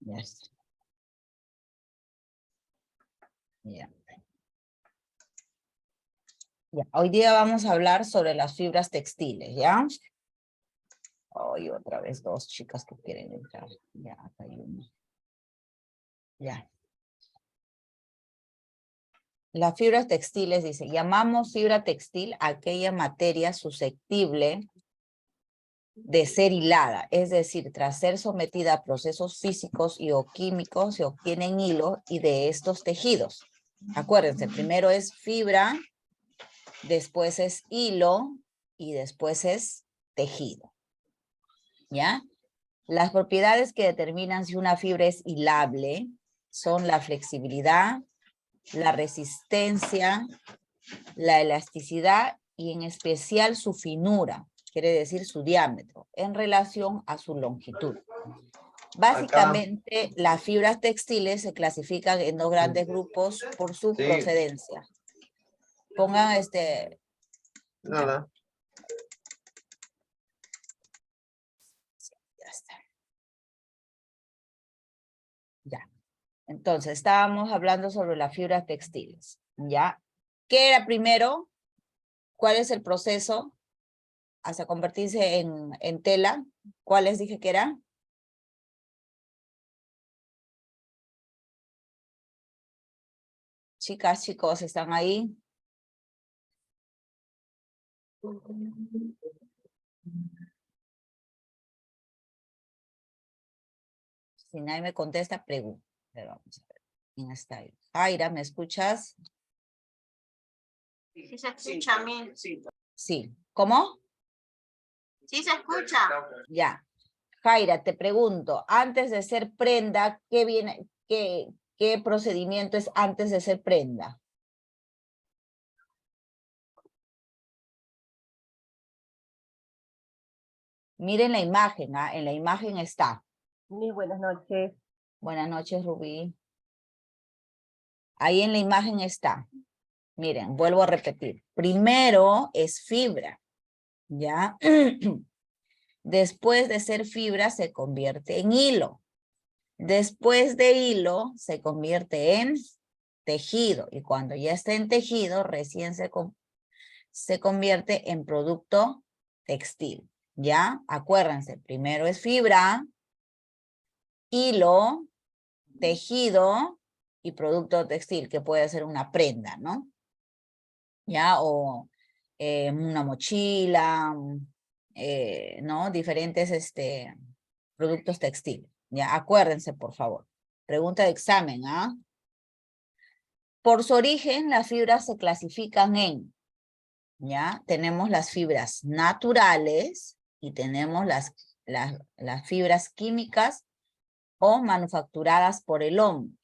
Ya está. Ya. Ya. Hoy día vamos a hablar sobre las fibras textiles, ¿ya? Hoy otra vez dos chicas que quieren entrar. Ya, acá hay una. Ya. Las fibras textiles, dice, llamamos fibra textil a aquella materia susceptible de ser hilada, es decir, tras ser sometida a procesos físicos y o químicos, se obtienen hilo y de estos tejidos. Acuérdense, primero es fibra, después es hilo y después es tejido. ¿Ya? Las propiedades que determinan si una fibra es hilable son la flexibilidad, la resistencia, la elasticidad y en especial su finura, quiere decir su diámetro, en relación a su longitud. Básicamente, las fibras textiles se clasifican en dos grandes grupos por su procedencia. Pongan Nada. Ya está. Ya. Entonces, estábamos hablando sobre las fibras textiles, ¿ya? ¿Qué era primero? ¿Cuál es el proceso hasta convertirse en tela? ¿Cuál les dije que era? Chicas, chicos, ¿están ahí? Si nadie me contesta, pregunto. Pero vamos a ver. ¿Quién está ahí? Aira, ¿me escuchas? Sí se escucha a mí. Sí. ¿Cómo? Sí se escucha. Ya. Jaira, te pregunto, antes de ser prenda, ¿qué procedimiento es antes de ser prenda? Miren la imagen, ¿ah? En la imagen está. Muy buenas noches. Buenas noches, Rubí. Ahí en la imagen está. Miren, vuelvo a repetir. Primero es fibra, ¿ya? Después de ser fibra se convierte en hilo. Después de hilo se convierte en tejido. Y cuando ya está en tejido, recién se convierte en producto textil. ¿Ya? Acuérdense, primero es fibra, hilo, tejido y producto textil, que puede ser una prenda, ¿no? ¿Ya? O una mochila, ¿no? Diferentes productos textiles. ¿Ya? Acuérdense, por favor. Pregunta de examen, ¿ah? Por su origen, las fibras se clasifican en, ¿ya? Tenemos las fibras naturales y tenemos las fibras químicas o manufacturadas por el hombre,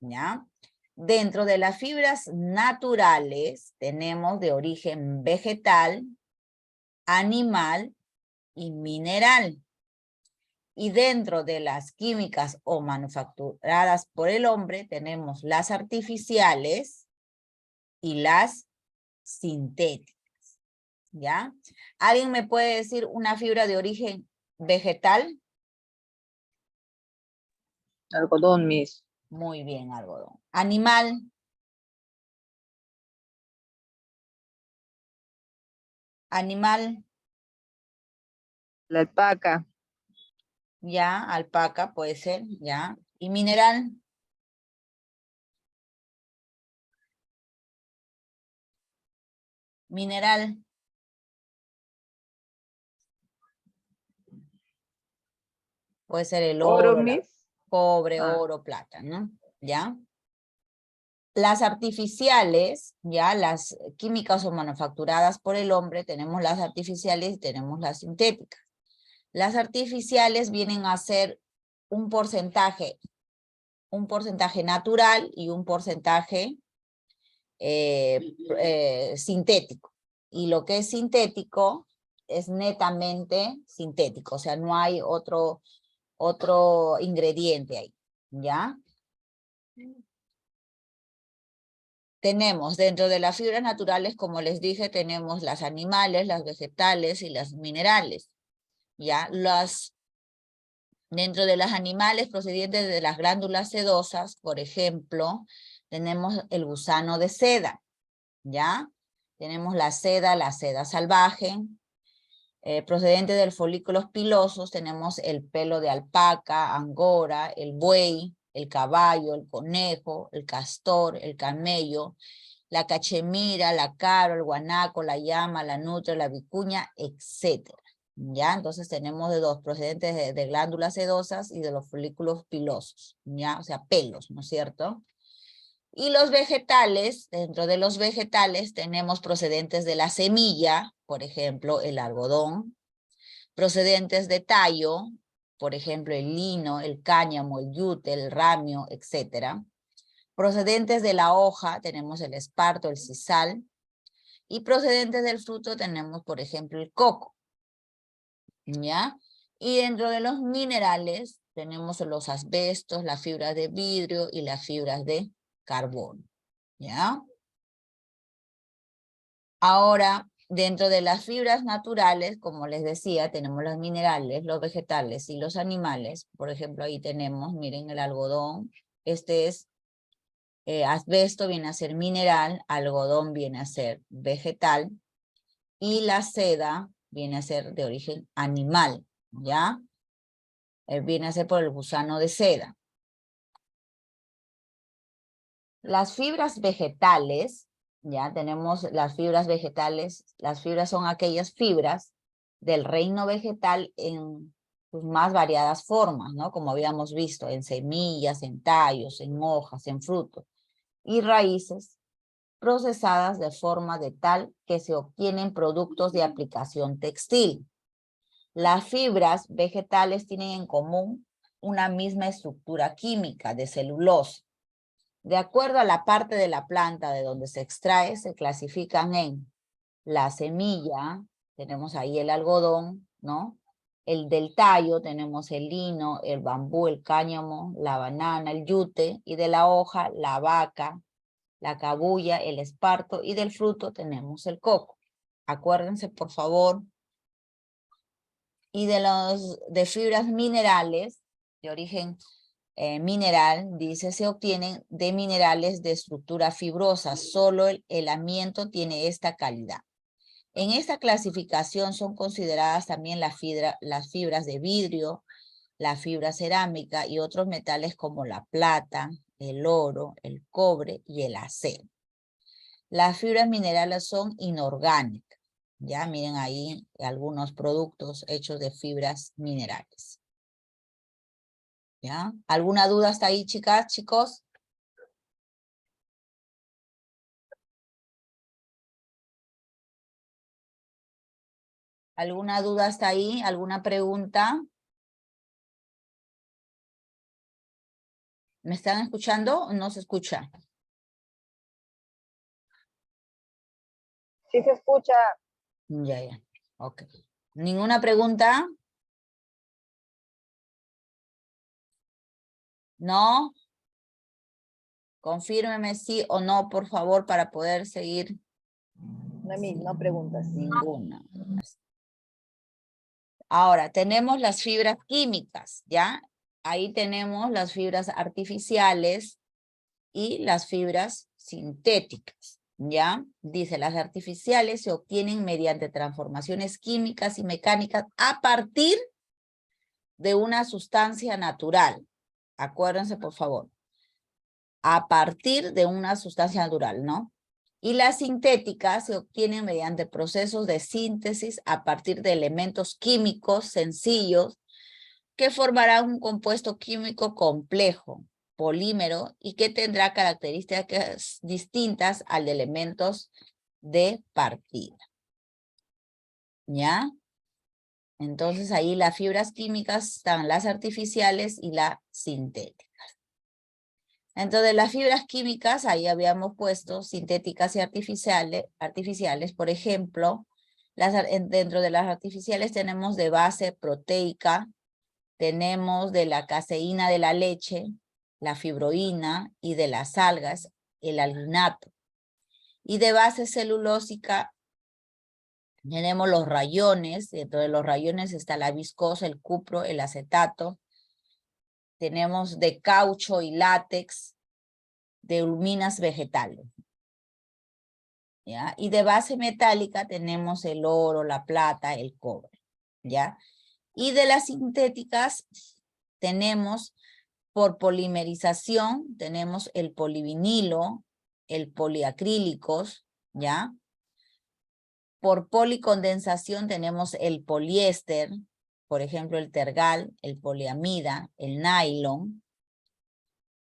¿ya? Dentro de las fibras naturales tenemos de origen vegetal, animal y mineral. Y dentro de las químicas o manufacturadas por el hombre tenemos las artificiales y las sintéticas, ¿ya? ¿Alguien me puede decir una fibra de origen vegetal? Algodón, Miss. Muy bien, algodón. Animal. Animal. La alpaca. Ya, alpaca puede ser, ya. ¿Y mineral? Mineral. Puede ser el Oro, oro, Miss. cobre, Ah. oro, plata, ¿no? ¿Ya? Las artificiales, ya, las químicas o manufacturadas por el hombre, tenemos las artificiales y tenemos las sintéticas. Las artificiales vienen a ser un porcentaje natural y un porcentaje sintético. Y lo que es sintético es netamente sintético, o sea, no hay otro ingrediente ahí, ¿ya? Tenemos dentro de las fibras naturales, como les dije, tenemos las animales, las vegetales y las minerales, ¿ya? Dentro de los animales procedientes de las glándulas sedosas, por ejemplo, tenemos el gusano de seda, ¿ya? Tenemos la seda salvaje. Procedente del folículos pilosos, tenemos el pelo de alpaca, angora, el buey, el caballo, el conejo, el castor, el camello, la cachemira, la caro, el guanaco, la llama, la nutria, la vicuña, etc. ¿Ya? Entonces tenemos de dos, procedentes de glándulas sedosas y de los folículos pilosos, ¿ya? O sea, pelos, ¿no es cierto? Y los vegetales, dentro de los vegetales tenemos procedentes de la semilla, por ejemplo, el algodón, procedentes de tallo, por ejemplo, el lino, el cáñamo, el yute, el ramio, etc. Procedentes de la hoja tenemos el esparto, el sisal, y procedentes del fruto tenemos, por ejemplo, el coco, ¿ya? Y dentro de los minerales tenemos los asbestos, las fibras de vidrio y las fibras de carbono, ¿ya? Ahora, dentro de las fibras naturales, como les decía, tenemos los minerales, los vegetales y los animales. Por ejemplo, ahí tenemos, miren, el algodón. Este es asbesto, viene a ser mineral, algodón viene a ser vegetal, y la seda viene a ser de origen animal, ¿ya? Viene a ser por el gusano de seda. Las fibras vegetales, ya tenemos las fibras vegetales, las fibras son aquellas fibras del reino vegetal en sus más variadas formas, ¿no? Como habíamos visto, en semillas, en tallos, en hojas, en frutos, y raíces procesadas de forma de tal que se obtienen productos de aplicación textil. Las fibras vegetales tienen en común una misma estructura química de celulosa. De acuerdo a la parte de la planta de donde se extrae, se clasifican en la semilla, tenemos ahí el algodón, ¿no? El del tallo, tenemos el lino, el bambú, el cáñamo, la banana, el yute, y de la hoja, la vaca, la cabuya, el esparto, y del fruto tenemos el coco. Acuérdense, por favor. Y de fibras minerales, de origen mineral, dice, se obtienen de minerales de estructura fibrosa. Solo el amianto tiene esta calidad. En esta clasificación son consideradas también las fibras de vidrio, la fibra cerámica y otros metales como la plata, el oro, el cobre y el acero. Las fibras minerales son inorgánicas. Ya miren ahí algunos productos hechos de fibras minerales. ¿Ya? ¿Alguna duda hasta ahí, chicas, chicos? ¿Alguna duda hasta ahí? ¿Alguna pregunta? ¿Me están escuchando o no se escucha? Sí se escucha. Ya. Ok. ¿Ninguna pregunta? ¿No? Confírmeme sí o no, por favor, para poder seguir. No preguntas. Ninguna. Ahora, tenemos las fibras químicas, ¿ya? Ahí tenemos las fibras artificiales y las fibras sintéticas, ¿ya? Dice, las artificiales se obtienen mediante transformaciones químicas y mecánicas a partir de una sustancia natural. Acuérdense, por favor. A partir de una sustancia natural, ¿no? Y las sintéticas se obtienen mediante procesos de síntesis a partir de elementos químicos sencillos que formarán un compuesto químico complejo, polímero, y que tendrá características distintas al de elementos de partida. ¿Ya? Entonces ahí las fibras químicas están las artificiales y las sintéticas. Entonces las fibras químicas, ahí habíamos puesto sintéticas y artificiales, por ejemplo, dentro de las artificiales tenemos de base proteica, tenemos de la caseína de la leche, la fibroína, y de las algas, el alginato. Y de base celulósica tenemos los rayones, dentro de los rayones está la viscosa, el cupro, el acetato, tenemos de caucho y látex, de luminas vegetales. ¿Ya? Y de base metálica tenemos el oro, la plata, el cobre. ¿Ya? Y de las sintéticas tenemos por polimerización, tenemos el polivinilo, el poliacrílicos, ¿ya? Por policondensación tenemos el poliéster, por ejemplo el tergal, el poliamida, el nylon.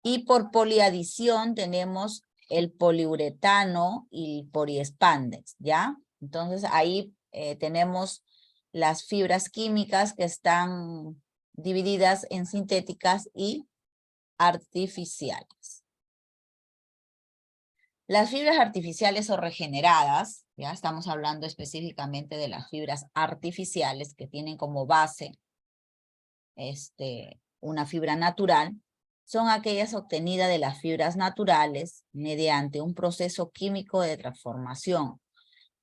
Y por poliadición tenemos el poliuretano y el poliespandex, ¿ya? Entonces ahí tenemos las fibras químicas que están divididas en sintéticas y artificiales. Las fibras artificiales o regeneradas, ya estamos hablando específicamente de las fibras artificiales que tienen como base una fibra natural, son aquellas obtenidas de las fibras naturales mediante un proceso químico de transformación.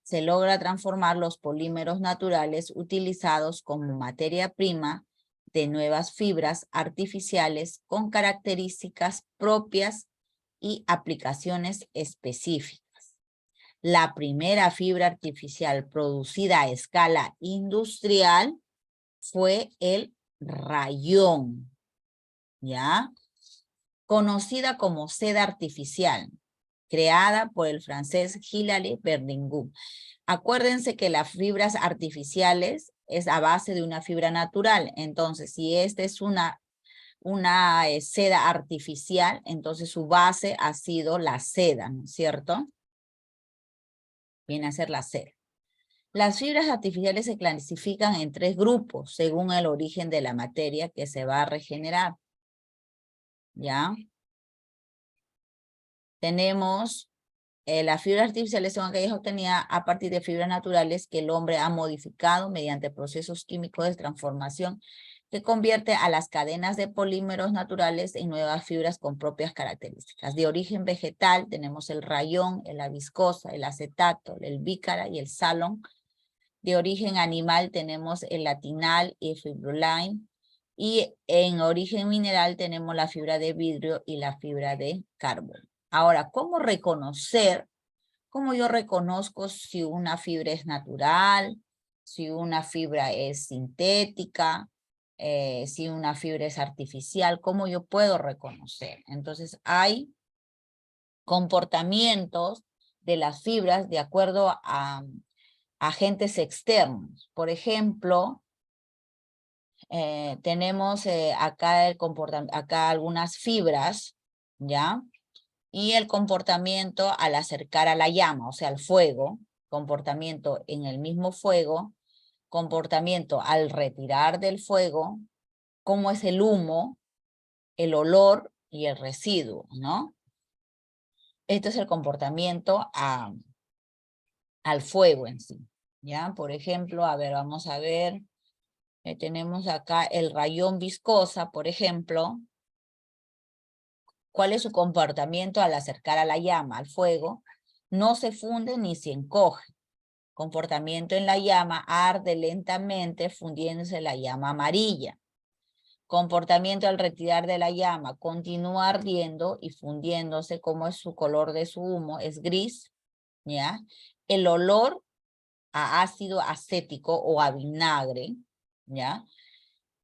Se logra transformar los polímeros naturales utilizados como materia prima de nuevas fibras artificiales con características propias y aplicaciones específicas. La primera fibra artificial producida a escala industrial fue el rayón, ¿ya? Conocida como seda artificial, creada por el francés Hilaire Berdingoux. Acuérdense que las fibras artificiales es a base de una fibra natural. Entonces, si esta es una seda artificial, entonces su base ha sido la seda, ¿no es cierto? Viene a ser la seda. Las fibras artificiales se clasifican en 3 grupos según el origen de la materia que se va a regenerar. ¿Ya? Tenemos las fibras artificiales son aquellas obtenidas a partir de fibras naturales que el hombre ha modificado mediante procesos químicos de transformación que convierte a las cadenas de polímeros naturales en nuevas fibras con propias características. De origen vegetal tenemos el rayón, la viscosa, el acetato, el bícara y el salón. De origen animal tenemos el latinal y el fibrolime. Y en origen mineral tenemos la fibra de vidrio y la fibra de carbono. Ahora, ¿cómo reconocer? ¿Cómo yo reconozco si una fibra es natural, si una fibra es sintética, si una fibra es artificial? ¿Cómo yo puedo reconocer? Entonces, hay comportamientos de las fibras de acuerdo a agentes externos. Por ejemplo, tenemos acá algunas fibras, ¿ya? Y el comportamiento al acercar a la llama, o sea, al fuego, comportamiento en el mismo fuego, comportamiento al retirar del fuego, cómo es el humo, el olor y el residuo, ¿no? Esto es el comportamiento al fuego en sí, ¿ya? Por ejemplo, a ver, vamos a ver, tenemos acá el rayón viscosa, por ejemplo. ¿Cuál es su comportamiento al acercar a la llama, al fuego? No se funde ni se encoge. Comportamiento en la llama, arde lentamente fundiéndose la llama amarilla. Comportamiento al retirar de la llama, continúa ardiendo y fundiéndose. ¿Cómo es su color de su humo? Es gris, ¿ya? El olor a ácido acético o a vinagre, ¿ya?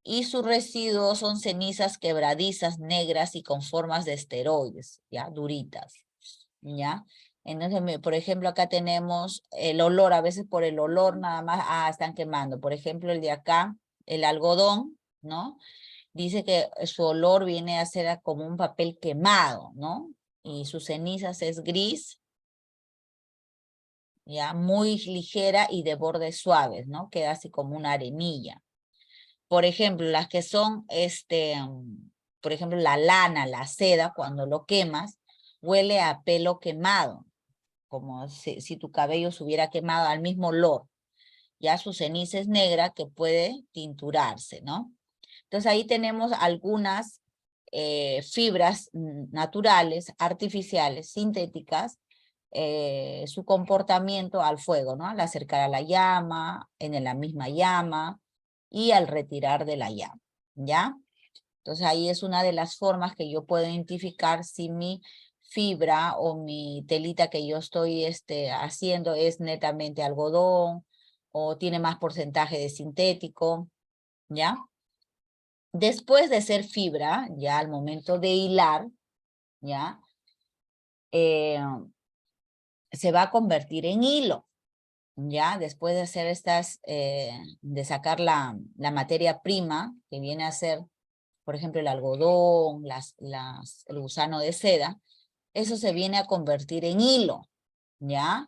Y sus residuos son cenizas quebradizas, negras y con formas de esteroides, ¿ya? Duritas, ¿ya? Entonces, por ejemplo, acá tenemos el olor, a veces por el olor nada más, están quemando. Por ejemplo, el de acá, el algodón, ¿no? Dice que su olor viene a ser como un papel quemado, ¿no? Y sus cenizas es gris, ¿ya? Muy ligera y de bordes suaves, ¿no? Queda así como una arenilla. Por ejemplo, las que son, por ejemplo, la lana, la seda, cuando lo quemas, huele a pelo quemado, como si tu cabello se hubiera quemado al mismo olor. Ya su ceniza es negra que puede tinturarse, ¿no? Entonces ahí tenemos algunas fibras naturales, artificiales, sintéticas, su comportamiento al fuego, ¿no? Al acercar a la llama, en la misma llama, y al retirar de la llama, ¿ya? Entonces ahí es una de las formas que yo puedo identificar si mi fibra o mi telita que yo estoy haciendo es netamente algodón o tiene más porcentaje de sintético, ¿ya? Después de ser fibra, ya al momento de hilar, ¿ya? Se va a convertir en hilo, ¿ya? Después de hacer de sacar la materia prima, que viene a ser, por ejemplo, el algodón, el gusano de seda, eso se viene a convertir en hilo, ¿ya?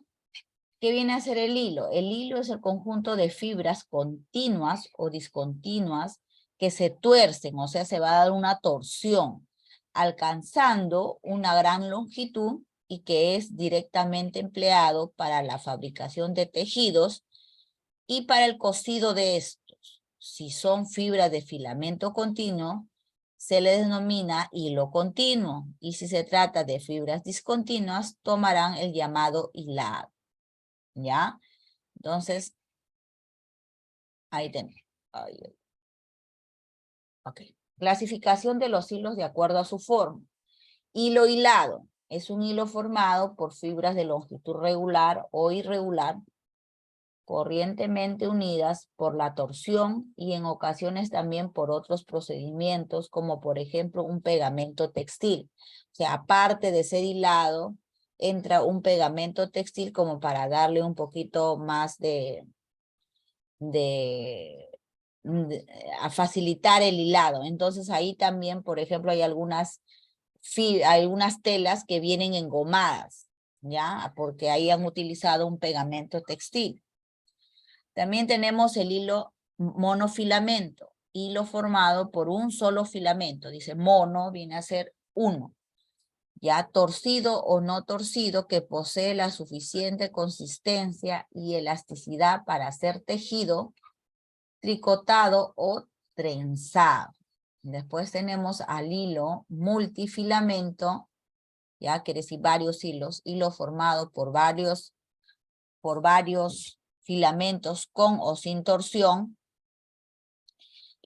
¿Qué viene a ser el hilo? El hilo es el conjunto de fibras continuas o discontinuas que se tuercen, o sea, se va a dar una torsión, alcanzando una gran longitud y que es directamente empleado para la fabricación de tejidos y para el cosido de estos. Si son fibras de filamento continuo, se le denomina hilo continuo, y si se trata de fibras discontinuas, tomarán el llamado hilado. ¿Ya? Entonces, ahí tenemos. Ok. Clasificación de los hilos de acuerdo a su forma. Hilo hilado es un hilo formado por fibras de longitud regular o irregular, corrientemente unidas por la torsión y en ocasiones también por otros procedimientos, como por ejemplo un pegamento textil. O sea, aparte de ser hilado, entra un pegamento textil como para darle un poquito más a facilitar el hilado. Entonces ahí también, por ejemplo, hay algunas telas que vienen engomadas, ¿ya? Porque ahí han utilizado un pegamento textil. También tenemos el hilo monofilamento, hilo formado por un solo filamento. Dice mono, viene a ser uno. Ya torcido o no torcido, que posee la suficiente consistencia y elasticidad para ser tejido, tricotado o trenzado. Después tenemos al hilo multifilamento, ya quiere decir varios hilos, hilo formado por varios filamentos con o sin torsión.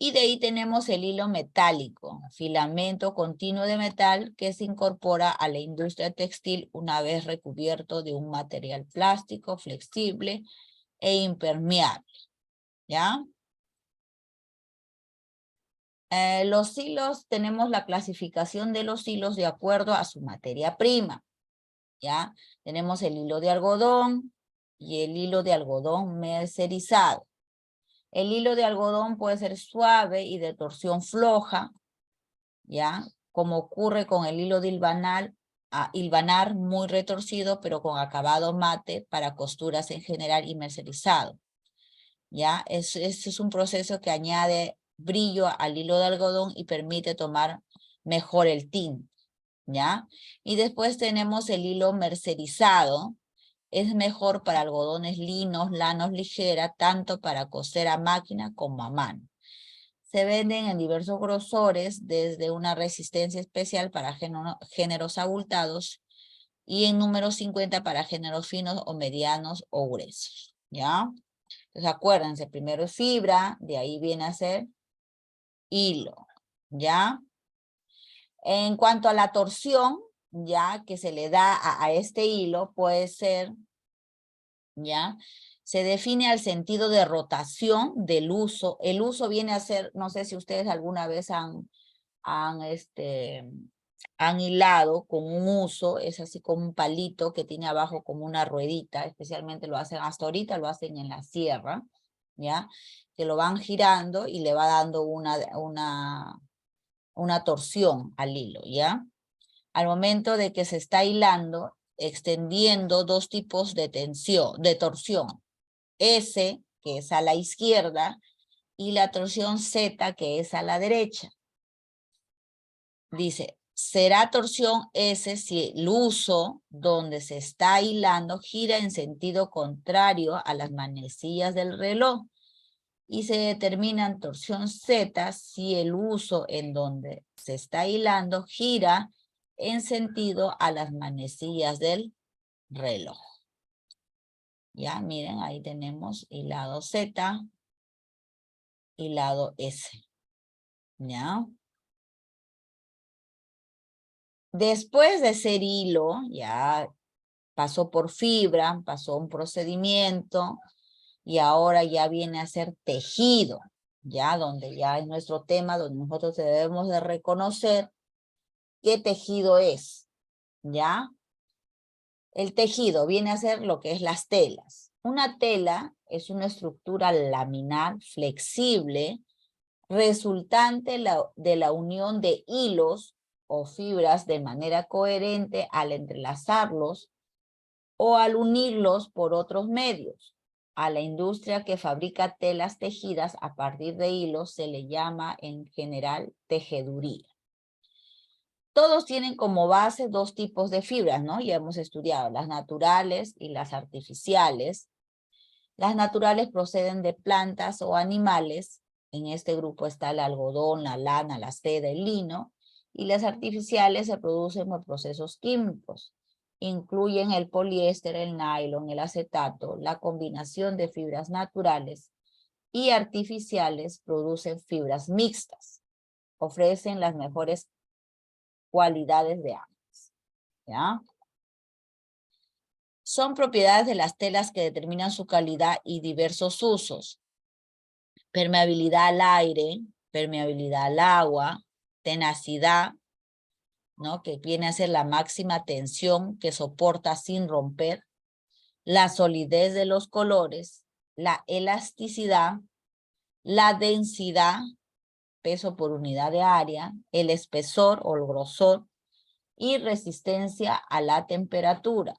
Y de ahí tenemos el hilo metálico, filamento continuo de metal que se incorpora a la industria textil una vez recubierto de un material plástico, flexible e impermeable. ¿Ya? Los hilos, tenemos la clasificación de los hilos de acuerdo a su materia prima. ¿Ya? Tenemos el hilo de algodón y el hilo de algodón mercerizado. El hilo de algodón puede ser suave y de torsión floja, ¿ya? Como ocurre con el hilo de hilvanar muy retorcido, pero con acabado mate para costuras en general y mercerizado, ¿ya? Este es un proceso que añade brillo al hilo de algodón y permite tomar mejor el tinte, ¿ya? Y después tenemos el hilo mercerizado. Es mejor para algodones linos, lanos ligera, tanto para coser a máquina como a mano. Se venden en diversos grosores, desde una resistencia especial para géneros abultados y en número 50 para géneros finos o medianos o gruesos, ¿ya? Entonces acuérdense, primero es fibra, de ahí viene a ser hilo, ¿ya? En cuanto a la torsión, ya que se le da a este hilo, puede ser, ¿ya? Se define al sentido de rotación del uso. El uso viene a ser, no sé si ustedes alguna vez han hilado con un uso, es así como un palito que tiene abajo como una ruedita, especialmente lo hacen, hasta ahorita lo hacen en la sierra, ¿ya? Que lo van girando y le va dando una torsión al hilo, ¿ya? Al momento de que se está hilando, extendiendo dos tipos de torsión. S, que es a la izquierda, y la torsión Z, que es a la derecha. Dice, será torsión S si el uso donde se está hilando gira en sentido contrario a las manecillas del reloj. Y se determina torsión Z si el uso en donde se está hilando gira en sentido a las manecillas del reloj. Ya, miren, ahí tenemos hilado Z, hilado S. ¿Ya? Después de ser hilo, ya pasó por fibra, pasó un procedimiento y ahora ya viene a ser tejido, ya donde ya es nuestro tema, donde nosotros debemos de reconocer qué tejido es, ¿ya? El tejido viene a ser lo que es las telas. Una tela es una estructura laminar flexible resultante de la unión de hilos o fibras de manera coherente al entrelazarlos o al unirlos por otros medios. A la industria que fabrica telas tejidas a partir de hilos se le llama en general tejeduría. Todos tienen como base dos tipos de fibras, ¿no? Ya hemos estudiado las naturales y las artificiales. Las naturales proceden de plantas o animales. En este grupo está el algodón, la lana, la seda, el lino. Y las artificiales se producen por procesos químicos. Incluyen el poliéster, el nylon, el acetato. La combinación de fibras naturales y artificiales producen fibras mixtas. Ofrecen las mejores cualidades de ambas, ¿ya? Son propiedades de las telas que determinan su calidad y diversos usos. Permeabilidad al aire, permeabilidad al agua, tenacidad, ¿no? Que viene a ser la máxima tensión que soporta sin romper, la solidez de los colores, la elasticidad, la densidad, peso por unidad de área, el espesor o el grosor y resistencia a la temperatura,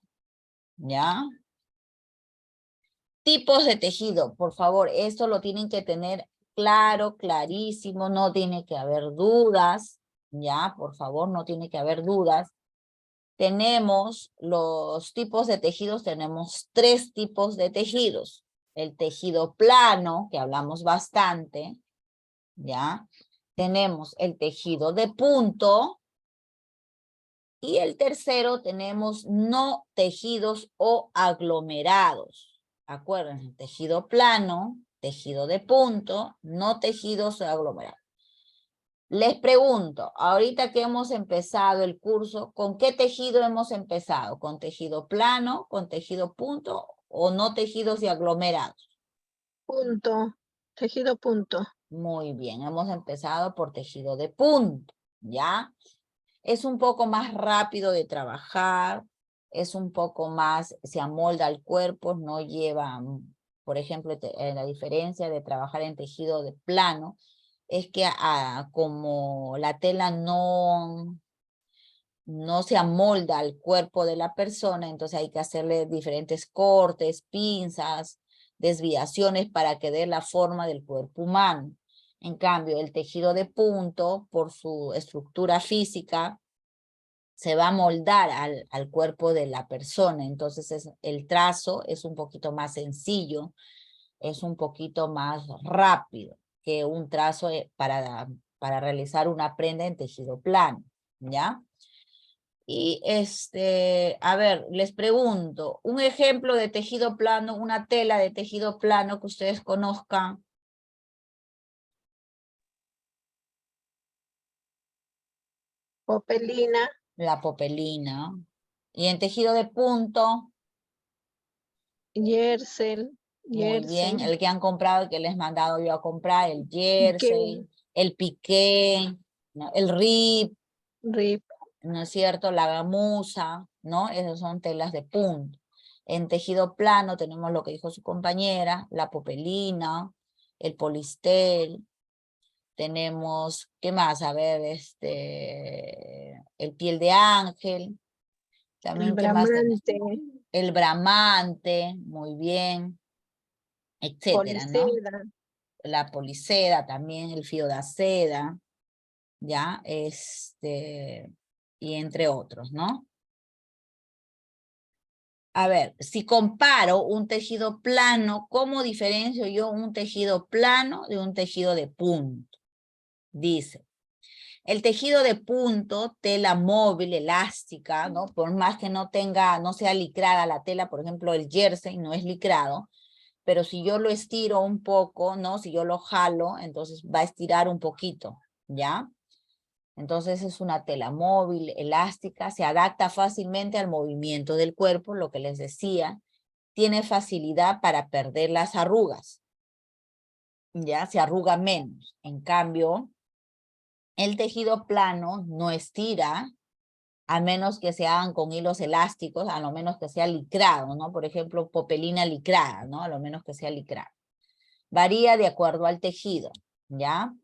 ¿ya? Tipos de tejido, por favor, esto lo tienen que tener claro, clarísimo, no tiene que haber dudas, ¿ya? Por favor, no tiene que haber dudas. Tenemos los tipos de tejidos, tenemos 3 tipos de tejidos. El tejido plano, que hablamos bastante, ¿ya? Tenemos el tejido de punto. Y el tercero tenemos no tejidos o aglomerados. Acuérdense, tejido plano, tejido de punto, no tejidos o aglomerados. Les pregunto, ahorita que hemos empezado el curso, ¿con qué tejido hemos empezado? ¿Con tejido plano, con tejido punto o no tejidos y aglomerados? Punto. Tejido punto. Muy bien, hemos empezado por tejido de punto, ¿ya? Es un poco más rápido de trabajar, es un poco más, se amolda al cuerpo, no lleva, por ejemplo, la diferencia de trabajar en tejido de plano, es que como la tela no se amolda al cuerpo de la persona, entonces hay que hacerle diferentes cortes, pinzas, desviaciones para que dé la forma del cuerpo humano. En cambio, el tejido de punto, por su estructura física, se va a moldar al cuerpo de la persona. Entonces el trazo es un poquito más sencillo, es un poquito más rápido que un trazo para realizar una prenda en tejido plano, ¿ya? Y a ver, les pregunto, un ejemplo de tejido plano, una tela de tejido plano que ustedes conozcan. Popelina. La popelina. Y en tejido de punto, Jersey. muy bien, Jersey. el que han comprado, el que les he mandado yo a comprar, el jersey, Piqué. el piqué, ¿no? El rip, Rip. ¿no es cierto? La gamuza, ¿no? Esas son telas de punto. En tejido plano tenemos lo que dijo su compañera, la popelina, el polistel, tenemos, ¿qué más? A ver, el piel de ángel, también, El ¿qué más tenemos? bramante. El bramante, muy bien, etcétera, ¿no? Poliseda. La poliseda también, el fío de seda, ya, y entre otros, ¿no? A ver, si comparo un tejido plano, ¿cómo diferencio yo un tejido plano de un tejido de punto? Dice, el tejido de punto, tela móvil, elástica, ¿no? Por más que no sea licrada la tela, por ejemplo, el jersey no es licrado, pero si yo lo estiro un poco, ¿no? Si yo lo jalo, entonces va a estirar un poquito, ¿ya? Entonces es una tela móvil, elástica, se adapta fácilmente al movimiento del cuerpo, lo que les decía. Tiene facilidad para perder las arrugas. Ya se arruga menos. En cambio, el tejido plano no estira, a menos que se hagan con hilos elásticos, a lo menos que sea licrado, ¿no? Por ejemplo, popelina licrada, ¿no? A lo menos que sea licrado. Varía de acuerdo al tejido, ¿ya?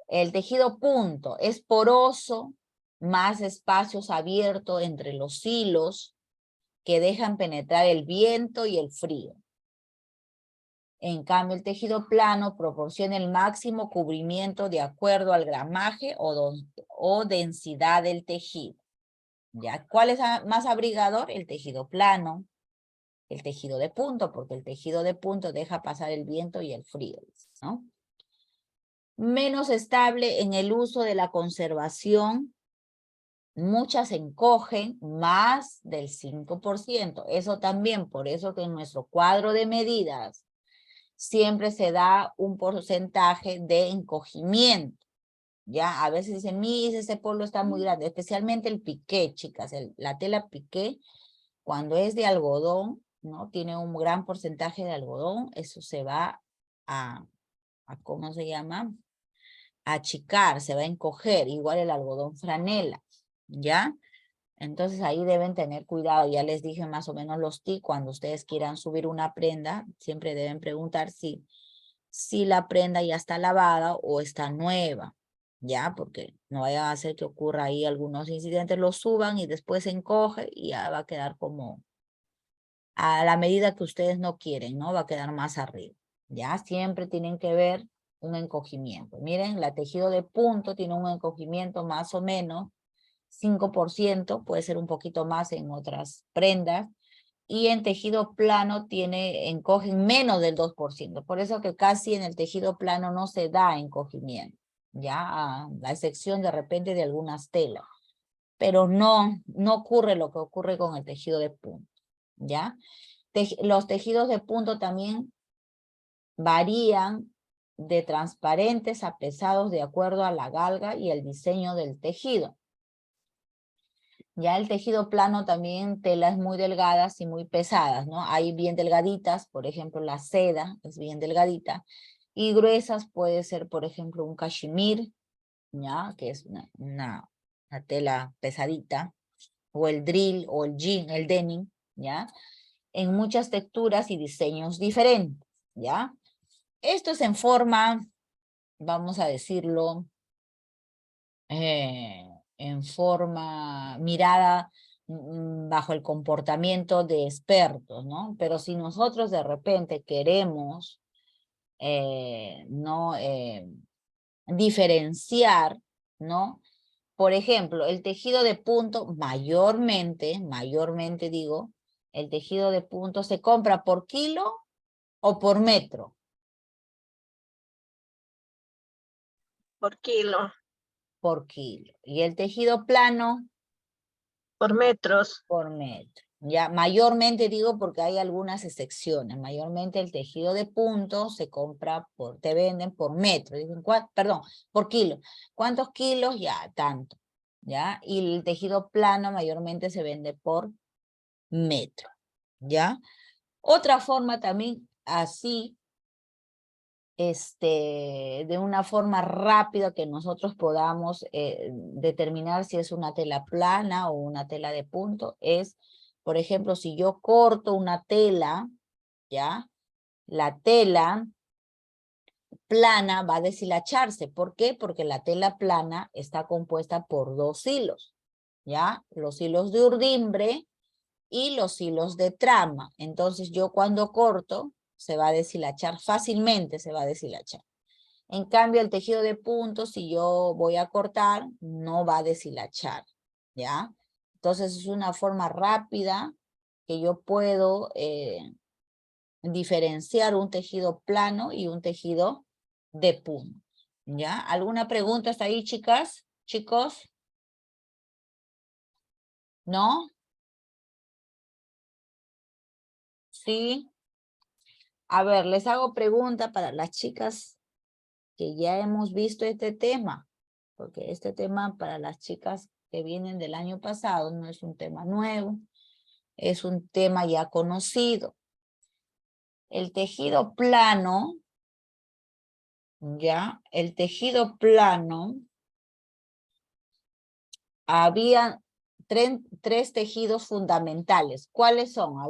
El tejido punto es poroso, más espacios abiertos entre los hilos que dejan penetrar el viento y el frío. En cambio, el tejido plano proporciona el máximo cubrimiento de acuerdo al gramaje o densidad del tejido. ¿Ya? ¿Cuál es más abrigador? El tejido plano, el tejido de punto, porque el tejido de punto deja pasar el viento y el frío, ¿no? Menos estable en el uso de la conservación. Muchas encogen más del 5%. Eso también, por eso que en nuestro cuadro de medidas siempre se da un porcentaje de encogimiento. Ya, a veces dicen, Miss, ese polo está muy grande, especialmente el piqué, chicas, la tela piqué, cuando es de algodón, ¿no? Tiene un gran porcentaje de algodón, eso se va a ¿cómo se llama? A achicar, se va a encoger, igual el algodón franela, ¿ya? Entonces ahí deben tener cuidado, ya les dije más o menos los tips, cuando ustedes quieran subir una prenda, siempre deben preguntar si la prenda ya está lavada o está nueva, ¿ya? Porque no vaya a hacer que ocurra ahí algunos incidentes, lo suban y después se encoge y ya va a quedar como a la medida que ustedes no quieren, ¿no? Va a quedar más arriba, ¿ya? Siempre tienen que ver un encogimiento. Miren, la tejido de punto tiene un encogimiento más o menos 5%, puede ser un poquito más en otras prendas, y en tejido plano encogen menos del 2%. Por eso que casi en el tejido plano no se da encogimiento, ya, a la excepción de repente de algunas telas. Pero no ocurre lo que ocurre con el tejido de punto, ¿ya? Los tejidos de punto también varían de transparentes a pesados de acuerdo a la galga y el diseño del tejido. Ya el tejido plano también telas muy delgadas y muy pesadas, ¿no? Hay bien delgaditas, por ejemplo la seda es bien delgadita, y gruesas puede ser, por ejemplo, un cachemir, ¿ya? Que es una tela pesadita, o el drill, o el jean, el denim, ¿ya? En muchas texturas y diseños diferentes, ¿ya? Esto es en forma, vamos a decirlo, en forma mirada bajo el comportamiento de expertos, ¿no? Pero si nosotros de repente queremos no diferenciar, ¿no? Por ejemplo, el tejido de punto, mayormente digo, el tejido de punto se compra por kilo o por metro. Por kilo, Por kilo. Y el tejido plano, por metros. por metro. Ya, mayormente digo porque hay algunas excepciones. Mayormente el tejido de punto se compra te venden por metro. Dicen, perdón, por kilo. ¿Cuántos kilos? Ya, tanto. ¿Ya? Y el tejido plano mayormente se vende por metro. ¿Ya? Otra forma también así, de una forma rápida que nosotros podamos determinar si es una tela plana o una tela de punto, es, por ejemplo, si yo corto una tela, ¿ya? La tela plana va a deshilacharse. ¿Por qué? Porque la tela plana está compuesta por dos hilos, ¿ya? Los hilos de urdimbre y los hilos de trama. Entonces yo cuando corto se va a deshilachar fácilmente, se va a deshilachar. En cambio el tejido de punto, si yo voy a cortar, no va a deshilachar, ¿ya? Entonces es una forma rápida que yo puedo diferenciar un tejido plano y un tejido de punto, ¿ya? ¿Alguna pregunta hasta ahí, chicas? ¿Chicos? ¿No? ¿Sí? A ver, les hago pregunta para las chicas que ya hemos visto este tema. porque este tema para las chicas que vienen del año pasado no es un tema nuevo, es un tema ya conocido. El tejido plano, ya, el tejido plano, había tres tejidos fundamentales. ¿Cuáles son? A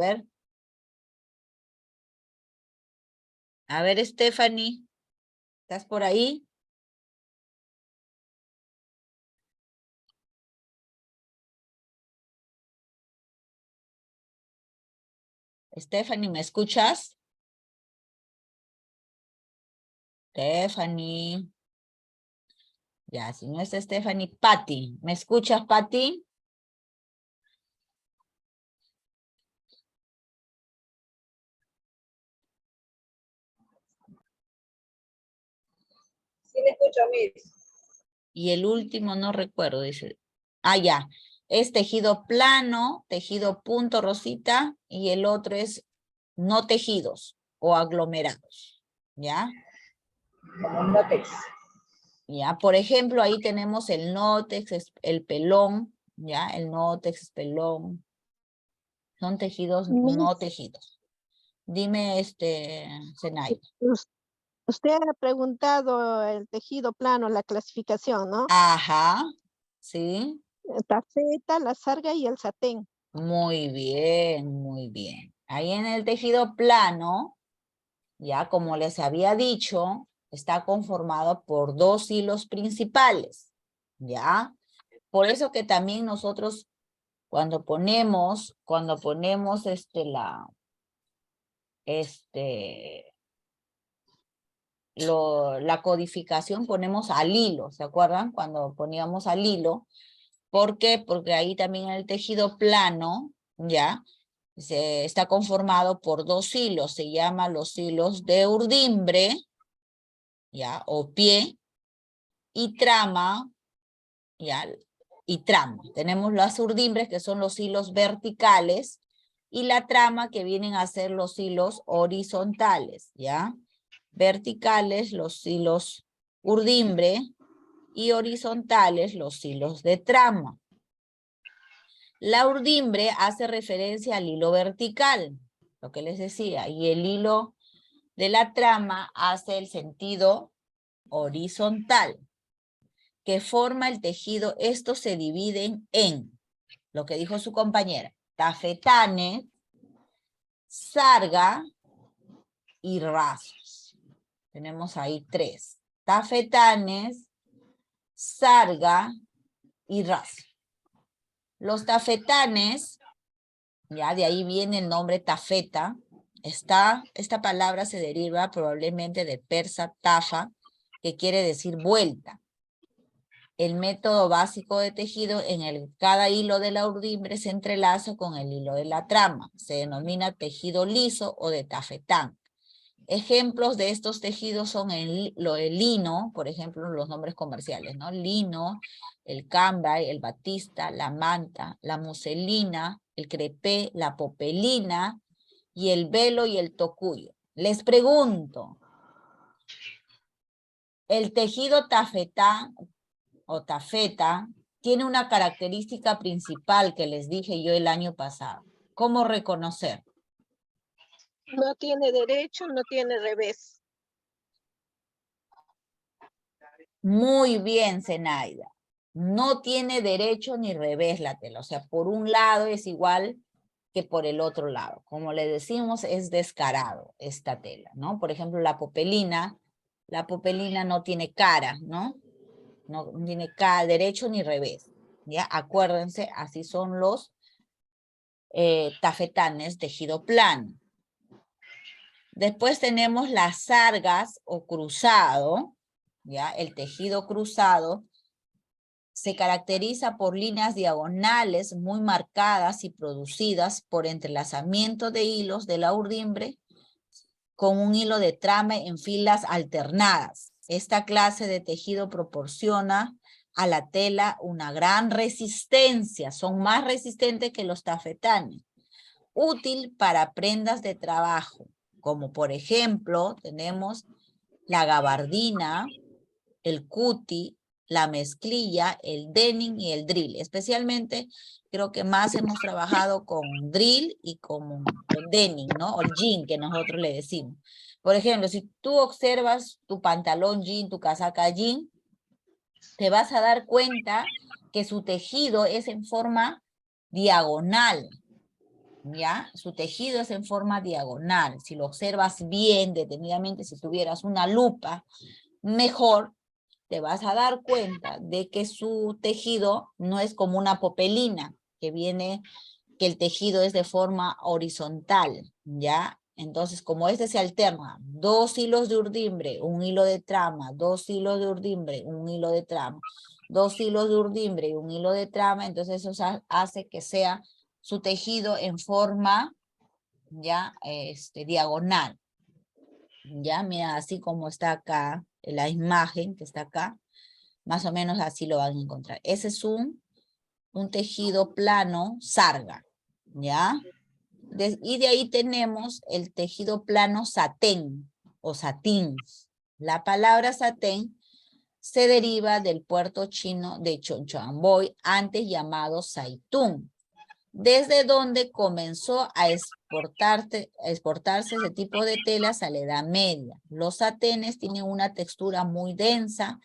ver, Stephanie, ¿estás por ahí? Stephanie, ¿me escuchas? Stephanie. Ya, si no es Stephanie, Patty. ¿Me escuchas, Patty? Sí, le escucho, Miss. Y el último no recuerdo, dice. Ah, ya. Es tejido plano, tejido punto rosita, y el otro es no tejidos o aglomerados. ¿Ya? Como nótex. Ya, por ejemplo, ahí tenemos el nótex, el pelón, ¿ya? El nótex, pelón. Son tejidos no Miss, tejidos. Dime, Zenaida. usted ha preguntado el tejido plano, la clasificación, ¿no? Ajá, sí. Tafeta, la sarga y el satén. Muy bien, muy bien. Ahí en el tejido plano, ya como les había dicho, está conformado por dos hilos principales, ¿ya? Por eso que también nosotros cuando ponemos la codificación ponemos al hilo, ¿se acuerdan? Cuando poníamos al hilo, ¿por qué? Porque ahí también en el tejido plano, ¿ya? Está conformado por dos hilos, se llaman los hilos de urdimbre, ¿ya? O pie, y trama, ¿ya? Y trama. Tenemos las urdimbres, que son los hilos verticales, y la trama, que vienen a ser los hilos horizontales, ¿ya? Verticales, los hilos urdimbre, y horizontales, los hilos de trama. La urdimbre hace referencia al hilo vertical, lo que les decía, y el hilo de la trama hace el sentido horizontal, que forma el tejido. Estos se dividen en, lo que dijo su compañera, tafetanes, sarga y rasos. Tenemos ahí tres, tafetanes, sarga y raso. Los tafetanes, ya de ahí viene el nombre tafeta. Esta palabra se deriva probablemente del persa tafa, que quiere decir vuelta. El método básico de tejido en el cada hilo de la urdimbre se entrelaza con el hilo de la trama. Se denomina tejido liso o de tafetán. Ejemplos de estos tejidos son el lino, por ejemplo, los nombres comerciales, ¿no? Lino, el cambray, el batista, la manta, la muselina, el crepé, la popelina, y el velo y el tocuyo. Les pregunto, el tejido tafetán o tafeta tiene una característica principal que les dije yo el año pasado. ¿Cómo reconocer? No tiene derecho, no tiene revés. Muy bien, Zenaida. No tiene derecho ni revés la tela. O sea, por un lado es igual que por el otro lado. Como le decimos, es descarado esta tela, ¿no? Por ejemplo, la popelina no tiene cara, ¿no? No tiene derecho ni revés. ¿Ya? Acuérdense, así son los tafetanes tejido plano. Después tenemos las sargas o cruzado, ¿ya? El tejido cruzado se caracteriza por líneas diagonales muy marcadas y producidas por entrelazamiento de hilos de la urdimbre con un hilo de trama en filas alternadas. Esta clase de tejido proporciona a la tela una gran resistencia, son más resistentes que los tafetanes, útil para prendas de trabajo, como por ejemplo tenemos la gabardina, el cuti, la mezclilla, el denim y el drill. Especialmente creo que más hemos trabajado con drill y con denim, ¿no? O el jean que nosotros le decimos. Por ejemplo, si tú observas tu pantalón jean, tu casaca jean, te vas a dar cuenta que su tejido es en forma diagonal, ¿ya? Su tejido es en forma diagonal. Si lo observas bien, detenidamente, si tuvieras una lupa, mejor te vas a dar cuenta de que su tejido no es como una popelina, que el tejido es de forma horizontal, ¿ya? Entonces, como este se alterna, 2 hilos de urdimbre, un hilo de trama, 2 hilos de urdimbre, un hilo de trama, 2 hilos de urdimbre y un hilo de trama, entonces eso hace que sea su tejido en forma, ya, diagonal. Ya, mira, así como está acá, la imagen que está acá, más o menos así lo van a encontrar. Ese es un tejido plano sarga, ¿ya? Y de ahí tenemos el tejido plano satén o satín. La palabra satén se deriva del puerto chino de Chonchuanboy, antes llamado Saitún, desde donde comenzó a exportarse ese tipo de telas a la Edad Media. Los saténes tienen una textura muy densa,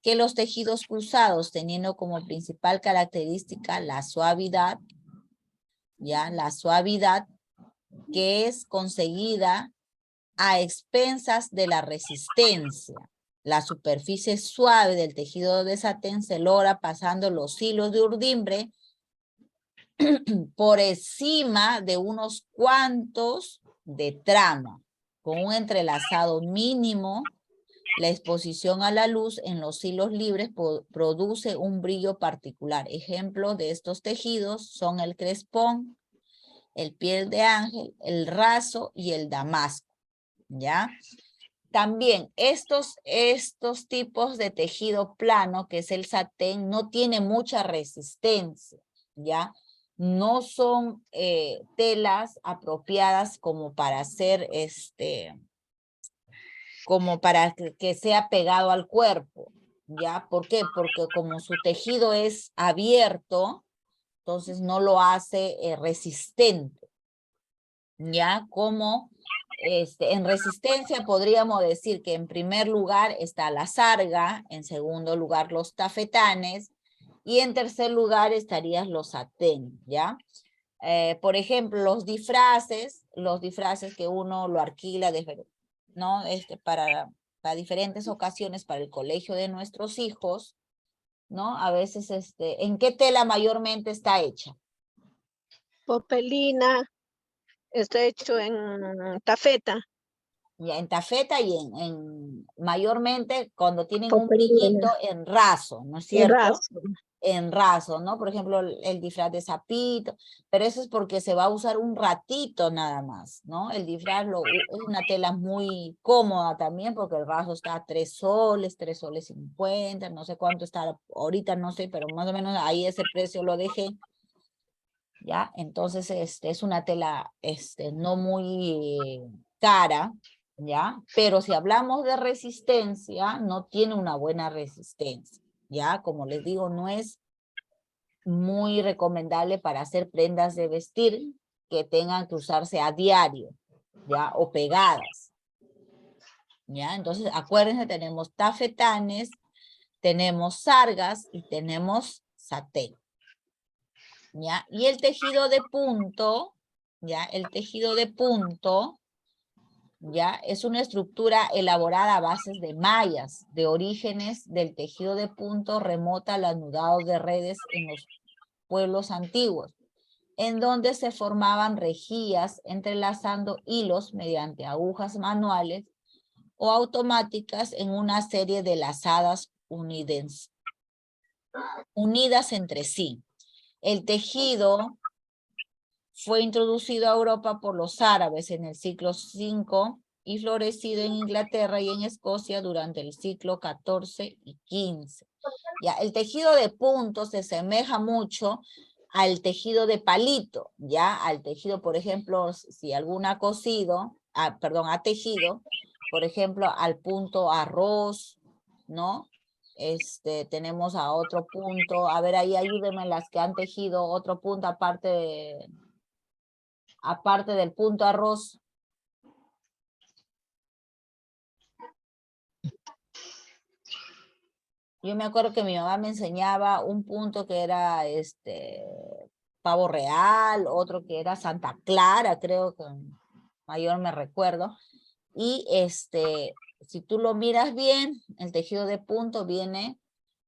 que los tejidos cruzados, teniendo como principal característica la suavidad, ya, la suavidad que es conseguida a expensas de la resistencia. La superficie suave del tejido de satén se logra pasando los hilos de urdimbre por encima de unos cuantos de trama, con un entrelazado mínimo. La exposición a la luz en los hilos libres produce un brillo particular. Ejemplos de estos tejidos son el crespón, el piel de ángel, el raso y el damasco, ¿ya? También estos tipos de tejido plano, que es el satén, no tiene mucha resistencia, ¿ya? No son telas apropiadas como para hacer como para que sea pegado al cuerpo, ¿ya? ¿Por qué? Porque como su tejido es abierto, entonces no lo hace resistente, ¿ya? Como en resistencia podríamos decir que en primer lugar está la sarga, en segundo lugar los tafetanes, y en tercer lugar estarían los satén, ¿ya? Por ejemplo, los disfraces que uno lo alquila, ¿no? Para diferentes ocasiones, para el colegio de nuestros hijos, ¿no? A veces, ¿en qué tela mayormente está hecha? Popelina, está hecho en tafeta. Ya, en tafeta y mayormente cuando tienen un Popelina, brillito en raso, ¿no es en cierto? raso. En raso, ¿no? Por ejemplo, el disfraz de sapito, pero eso es porque se va a usar un ratito nada más, ¿no? El disfraz es una tela muy cómoda también porque el raso está a 3 soles, 3,50 soles, no sé cuánto está ahorita, no sé, pero más o menos ahí ese precio lo dejé. ¿Ya? Entonces, es una tela, no muy cara, ¿ya? Pero si hablamos de resistencia, no tiene una buena resistencia, ¿ya? Como les digo, no es muy recomendable para hacer prendas de vestir que tengan que usarse a diario, ¿ya? O pegadas, ¿ya? Entonces, acuérdense, tenemos tafetanes, tenemos sargas y tenemos satén. ¿Ya? Y el tejido de punto, ¿ya? El tejido de punto, ¿ya? Es una estructura elaborada a bases de mallas, de orígenes del tejido de punto remota al anudado de redes en los pueblos antiguos, en donde se formaban rejillas entrelazando hilos mediante agujas manuales o automáticas en una serie de lazadas unidas entre sí. El tejido fue introducido a Europa por los árabes en el siglo V y florecido en Inglaterra y en Escocia durante el siglo XIV y XV. Ya, el tejido de punto se asemeja mucho al tejido de palito, ya, al tejido, por ejemplo, si alguna ha tejido, por ejemplo, al punto arroz, ¿no? tenemos a otro punto. A ver, ahí ayúdenme las que han tejido otro punto aparte del punto arroz. Yo me acuerdo que mi mamá me enseñaba un punto que era Pavo Real, otro que era Santa Clara, creo que mayor me recuerdo. Y si tú lo miras bien, el tejido de punto viene,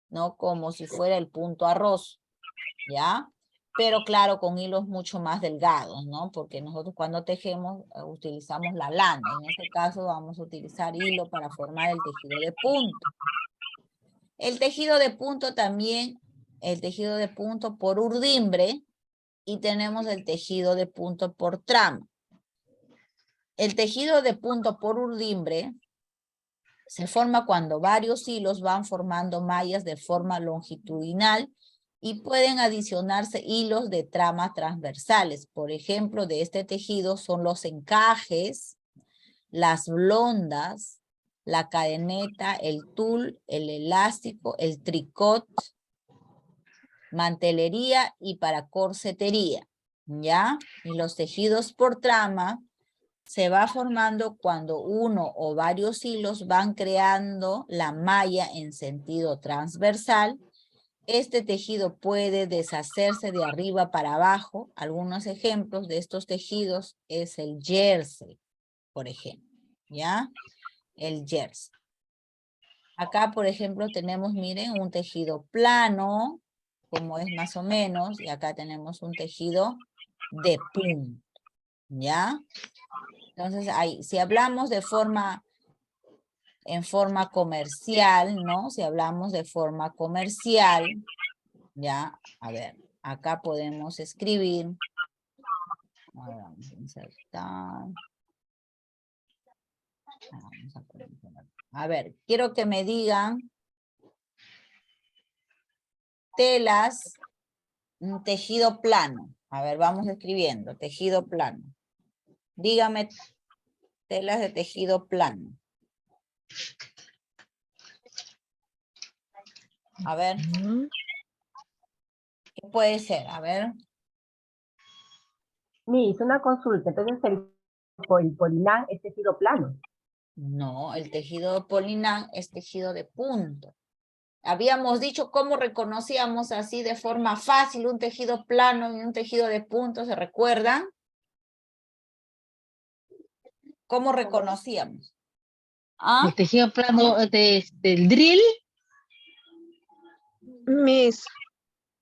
¿no? Como si fuera el punto arroz, ¿ya? Pero claro, con hilos mucho más delgados, ¿no? Porque nosotros cuando tejemos utilizamos la lana. En este caso vamos a utilizar hilo para formar el tejido de punto. El tejido de punto también, el tejido de punto por urdimbre y tenemos el tejido de punto por trama. El tejido de punto por urdimbre se forma cuando varios hilos van formando mallas de forma longitudinal y pueden adicionarse hilos de trama transversales. Por ejemplo, de este tejido son los encajes, las blondas, la cadeneta, el tul, el elástico, el tricot, mantelería y para corsetería, ¿ya? Y los tejidos por trama se va formando cuando uno o varios hilos van creando la malla en sentido transversal. Este tejido puede deshacerse de arriba para abajo. Algunos ejemplos de estos tejidos es el jersey, por ejemplo, ¿ya? El jersey. Acá, por ejemplo, tenemos, miren, un tejido plano, como es más o menos, y acá tenemos un tejido de punto, ¿ya? Entonces, ahí, si hablamos en forma comercial, ¿no? Si hablamos de forma comercial, ya, a ver, acá podemos escribir. Ahora vamos a insertar. A ver, quiero que me digan telas, un tejido plano. A ver, vamos escribiendo, tejido plano. Dígame telas de tejido plano. A ver. ¿Qué puede ser? A ver. Miss, una consulta. Entonces el polinán es tejido plano. No, el tejido polinán es tejido de punto. Habíamos dicho cómo reconocíamos así de forma fácil un tejido plano y un tejido de punto, ¿se recuerdan? ¿Cómo reconocíamos? ¿Ah? El tejido plano del drill. Miss,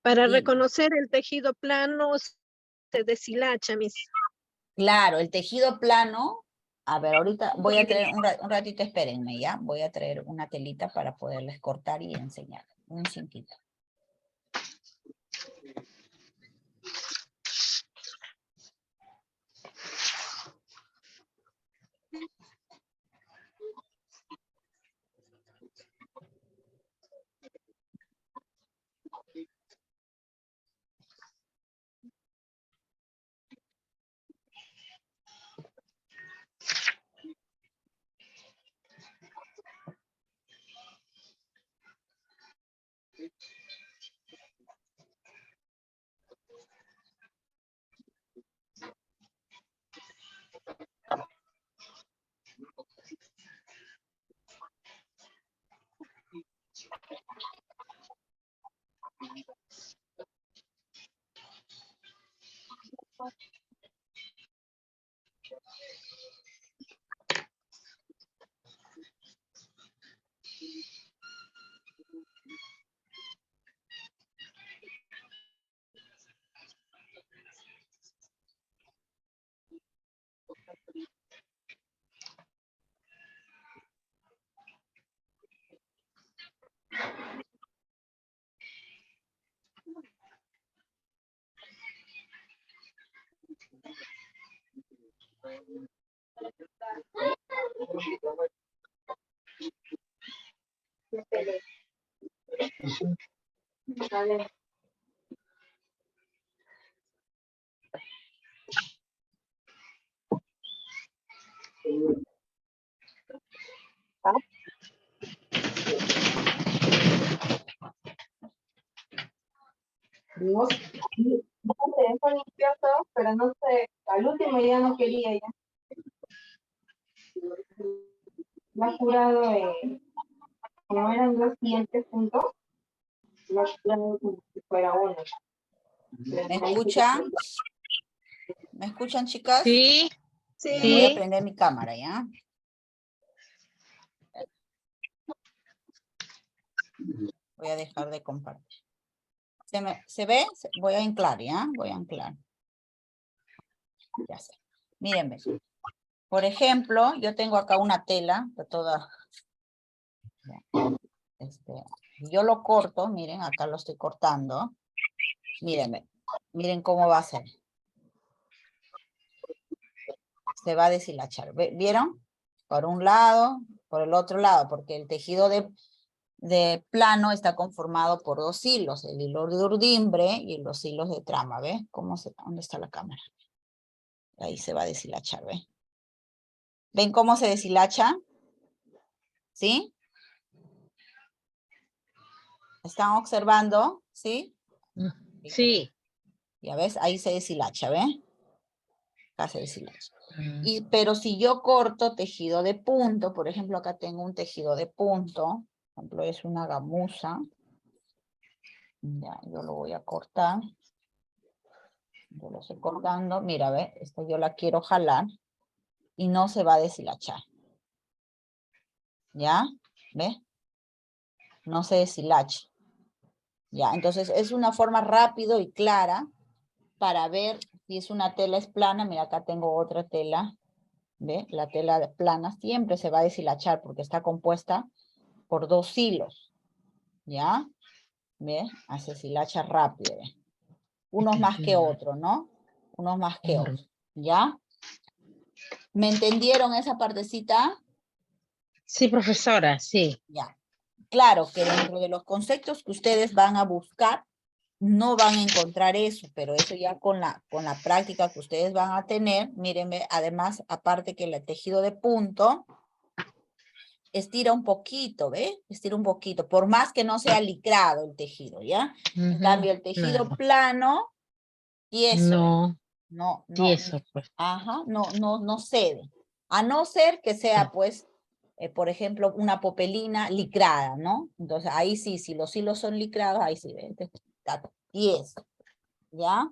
para Sí. reconocer el tejido plano se deshilacha, Miss. Claro, el tejido plano. A ver, ahorita voy a traer un ratito, espérenme ya. Voy a traer una telita para poderles cortar y enseñar. Un cinquito. No sé, eso limpió todo, pero no sé, al último ya no quería ya. Lo ha curado, como eran los siguientes puntos, lo ha curado como si fuera uno. ¿Me escuchan? ¿Me escuchan, chicas? Sí, Ya, Sí. voy a prender mi cámara, ¿ya? Voy a dejar de compartir. ¿Se ve? Voy a anclar, ¿ya? Voy a anclar. Ya sé. Mírenme. Por ejemplo, yo tengo acá una tela de toda... yo lo corto, miren, acá lo estoy cortando. Mírenme. Miren cómo va a ser. Se va a deshilachar. ¿Vieron? Por un lado, por el otro lado, porque el tejido de plano está conformado por dos hilos, el hilo de urdimbre y los hilos de trama, ¿ves? ¿Dónde está la cámara? Ahí se va a deshilachar, ¿ves? ¿Ven cómo se deshilacha? ¿Sí? ¿Están observando? ¿Sí? sí. Ya ves, ahí se deshilacha, ¿ves? Acá se deshilacha. Pero si yo corto tejido de punto, por ejemplo, acá tengo un tejido de punto, por ejemplo, es una gamuza. Ya, yo lo voy a cortar. Yo lo estoy cortando. Mira, ¿ves? Esta yo la quiero jalar y no se va a deshilachar. ¿Ya? ¿Ves? No se deshilacha. Ya, entonces es una forma rápido y clara para ver si es una tela es plana. Mira, acá tengo otra tela. ¿Ve? La tela plana siempre se va a deshilachar porque está compuesta por dos hilos. ¿Ya? ¿Ve? Se deshilacha rápido. ¿Ve? Unos más que otros, ¿no? Unos más que otros. ¿Ya? ¿Me entendieron esa partecita? Sí, profesora, sí. Ya. Claro que dentro de los conceptos que ustedes van a buscar, no van a encontrar eso, pero eso ya con la práctica que ustedes van a tener, mírenme, además, aparte que el tejido de punto, estira un poquito, ¿ve? Estira un poquito, por más que no sea licrado el tejido, ¿ya? En cambio, el tejido Claro. plano, y eso, No, no, tieso, pues. ajá, no cede. A no ser que sea, pues, por ejemplo, una popelina licrada, ¿no? Entonces, ahí sí, si los hilos son licrados, ahí sí, ¿ves? Está tieso, ¿ya?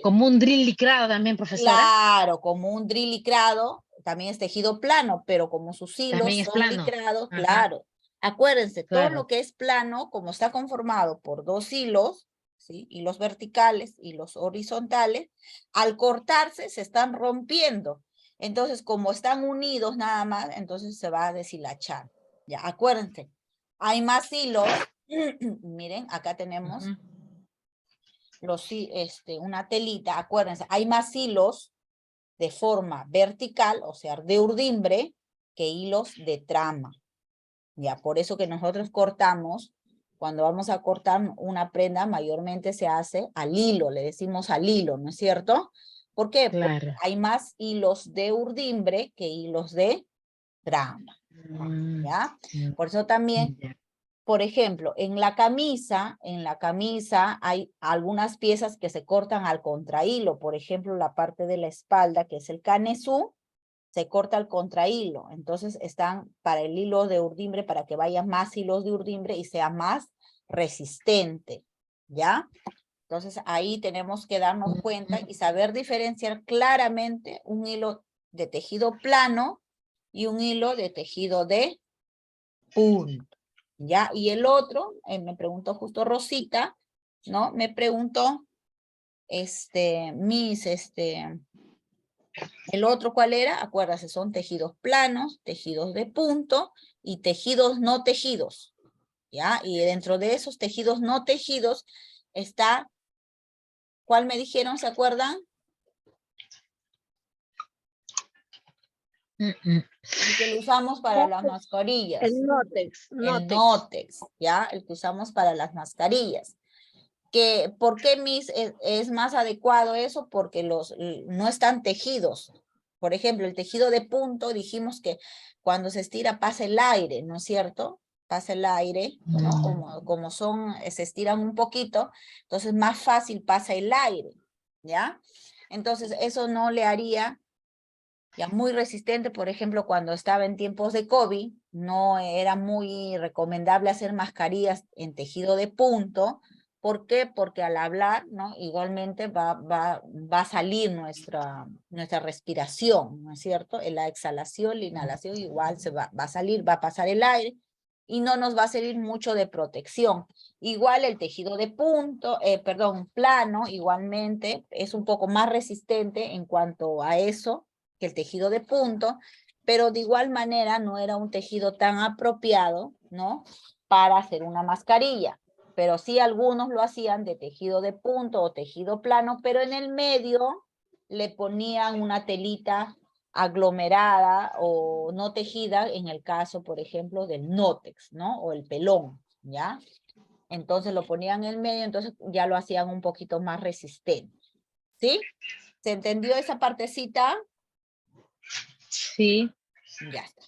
Como un drill licrado también, profesora. Claro, como un drill licrado, también es tejido plano, pero como sus hilos También es son plano. licrados, Ajá. claro. Acuérdense, todo Claro. lo que es plano, como está conformado por dos hilos, ¿sí? Hilos verticales y los horizontales, al cortarse se están rompiendo. Entonces, como están unidos nada más, entonces se va a deshilachar. Ya, acuérdense, hay más hilos. Miren, acá tenemos una telita, acuérdense, hay más hilos de forma vertical, o sea, de urdimbre, que hilos de trama. Ya, por eso que nosotros cortamos, cuando vamos a cortar una prenda, mayormente se hace al hilo, le decimos al hilo, ¿no es cierto? ¿Por qué? Claro. Porque hay más hilos de urdimbre que hilos de trama, ¿ya? Por eso también, por ejemplo, en la camisa hay algunas piezas que se cortan al contrahilo, por ejemplo, la parte de la espalda, que es el canesú, se corta al contrahilo, entonces están para el hilo de urdimbre, para que vaya más hilos de urdimbre y sea más resistente, ¿ya? Entonces ahí tenemos que darnos cuenta y saber diferenciar claramente un hilo de tejido plano y un hilo de tejido de punto, ¿ya? Y el otro, me preguntó justo Rosita, ¿no? Me preguntó, el otro, ¿cuál era? Acuérdase, son tejidos planos, tejidos de punto y tejidos no tejidos, ¿ya? Y dentro de esos tejidos no tejidos está, ¿cuál me dijeron? ¿Se acuerdan? El que lo usamos para las mascarillas. El nótex. El nótex, ¿ya? El que usamos para las mascarillas. ¿Por qué es más adecuado eso? Porque no están tejidos. Por ejemplo, el tejido de punto, dijimos que cuando se estira pasa el aire, ¿no es cierto? pasa el aire, ¿no? Como se estiran un poquito, entonces más fácil pasa el aire, ¿ya? Entonces eso no le haría ya muy resistente, por ejemplo, cuando estaba en tiempos de COVID, no era muy recomendable hacer mascarillas en tejido de punto. ¿Por qué? Porque al hablar, ¿no? Igualmente va a salir nuestra respiración, ¿no es cierto? En la exhalación, la inhalación, igual va a salir, va a pasar el aire y no nos va a servir mucho de protección. Igual el tejido de punto, plano, igualmente es un poco más resistente en cuanto a eso que el tejido de punto, pero de igual manera no era un tejido tan apropiado, ¿no? Para hacer una mascarilla. Pero sí algunos lo hacían de tejido de punto o tejido plano, pero en el medio le ponían una telita aglomerada o no tejida, en el caso, por ejemplo, del nótex, ¿no? O el pelón, ¿ya? Entonces lo ponían en el medio, entonces ya lo hacían un poquito más resistente. ¿Sí? ¿Se entendió esa partecita? Sí. Ya está.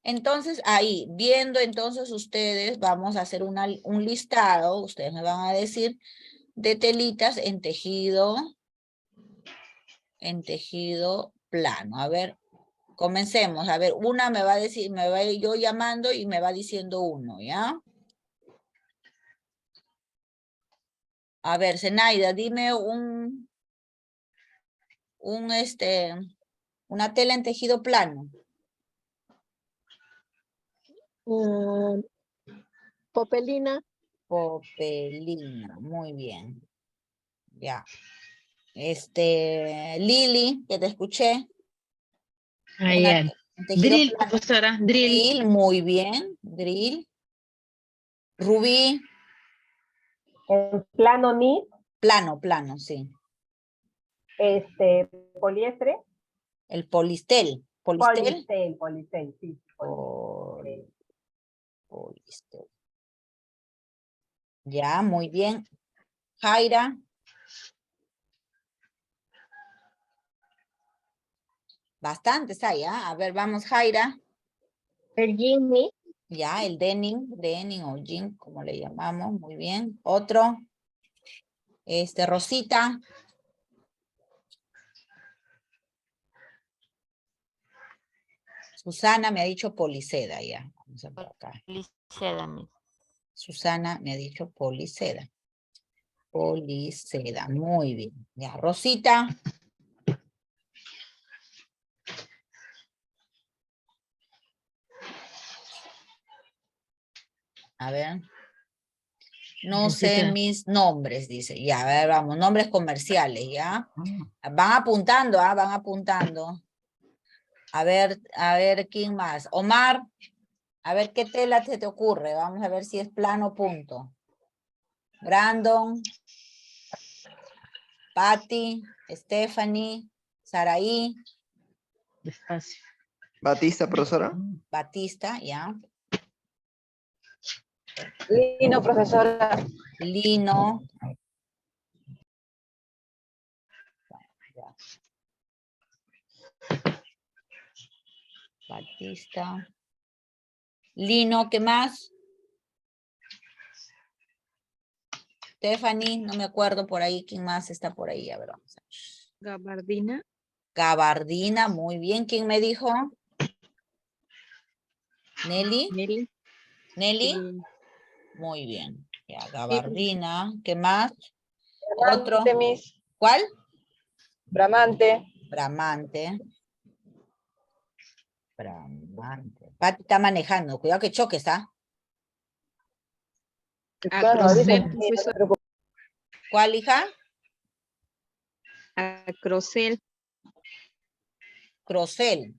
Entonces, ahí, viendo entonces ustedes, vamos a hacer un listado, ustedes me van a decir, de telitas en tejido plano. A ver, comencemos. A ver, una me va a decir, me va a ir yo llamando y me va diciendo uno, ¿ya? A ver, Zenaida, dime una tela en tejido plano. Popelina. Popelina, muy bien. Ya. Lili, que te escuché. Ahí. Tejido Drill, plano. profesora, drill. Drill, muy bien. Drill. Rubí. En plano ni, Plano, sí. poliestre. El polistel. ¿Polistel? Polistel, sí. Polistel. Ya, muy bien. Jaira. Bastantes hay, ¿ah? A ver, vamos, Jaira. El Jimmy. Ya, el denim o jean, como le llamamos, muy bien. Otro. Rosita. Susana me ha dicho poliseda, ya. Vamos a por acá. Susana me ha dicho poliseda. Poliseda, muy bien. Ya, Rosita. A ver. No sé Rosita. mis nombres, dice. Ya, a ver, vamos. Nombres comerciales, ¿ya? Van apuntando, ¿ah? Van apuntando. A ver, ¿quién más? Omar. A ver, ¿qué tela te ocurre? Vamos a ver si es plano punto. Brandon. Patty. Stephanie. Saraí. Despacio. Batista, profesora. Batista, ¿ya? Lino, profesora. Lino. Ya. Batista. Lino, ¿qué más? Stephanie, no me acuerdo por ahí quién más está por ahí. A ver, vamos a ver. Gabardina. Gabardina, muy bien. ¿Quién me dijo? Nelly. Nelly. Nelly. Muy bien. Ya, gabardina. ¿Qué más? Bramante, Otro. Miss. ¿Cuál? Bramante. Bramante. Bramante. Pati está manejando. Cuidado que choques, ¿ah? Claro, ahorita Acrocel, sí, no profesora. te preocupes. ¿Cuál, hija? Acrocel. Crocel.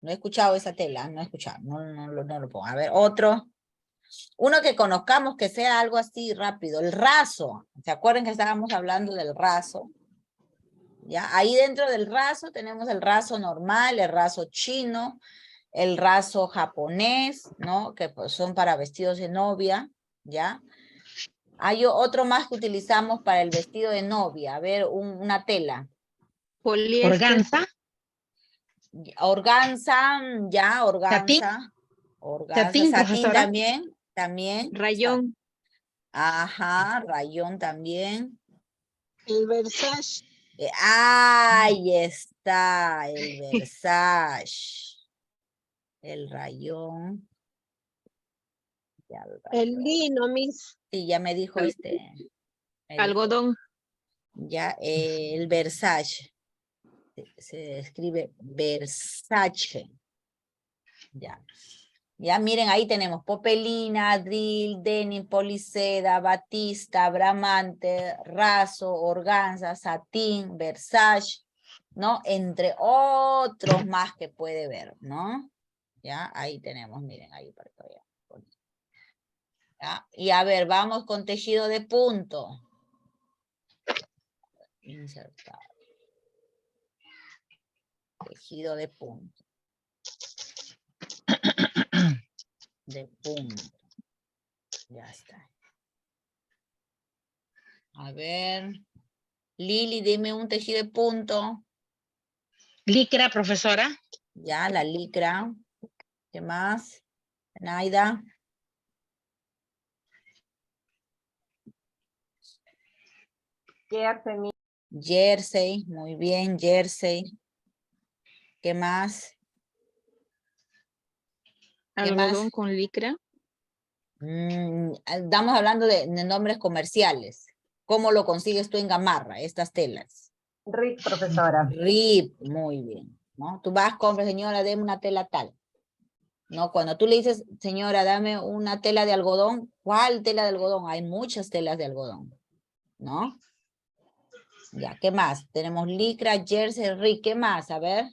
No he escuchado esa tela, no he escuchado. No lo pongo. A ver, otro. Uno que conozcamos que sea algo así rápido. El raso. ¿Se acuerdan que estábamos hablando del raso? ¿Ya? Ahí dentro del raso tenemos el raso normal, el raso chino, el raso japonés, ¿no? Que pues son para vestidos de novia, ¿ya? Hay otro más que utilizamos para el vestido de novia. A ver, una tela. Poliéster. Organza. Organza, ya, organza. Organza, Satín, satín profesora. también. Rayón. Ajá, rayón también. El Versace. Ahí está, el Versace. El rayón. Ya, El lino, Miss. sí, ya me dijo me dijo, Algodón. ya, el Versace. Se escribe Versace. Ya. Ya miren, ahí tenemos popelina, drill, denim, poliseda, batista, bramante, raso, organza, satín, Versace, ¿no? Entre otros más que puede ver, ¿no? Ya, ahí tenemos, miren, ahí para que vean. ¿Ya? Y a ver, vamos con tejido de punto. Insertar. Tejido de punto. De punto. Ya está. A ver. Lili, dime un tejido de punto. Licra, profesora. Ya, la licra. ¿Qué más? Naida. Jersey, Jersey. Muy bien, jersey. ¿Qué más? ¿Qué Algodón más? con licra. Estamos hablando de nombres comerciales. ¿Cómo lo consigues tú en Gamarra, estas telas? Rick, profesora. RIP, muy bien. ¿No? Tú vas, compras, señora, deme una tela tal. ¿No? Cuando tú le dices, señora, dame una tela de algodón, ¿cuál tela de algodón? Hay muchas telas de algodón, ¿no? Ya, ¿qué más? Tenemos licra, jersey, RIP, ¿qué más? A ver.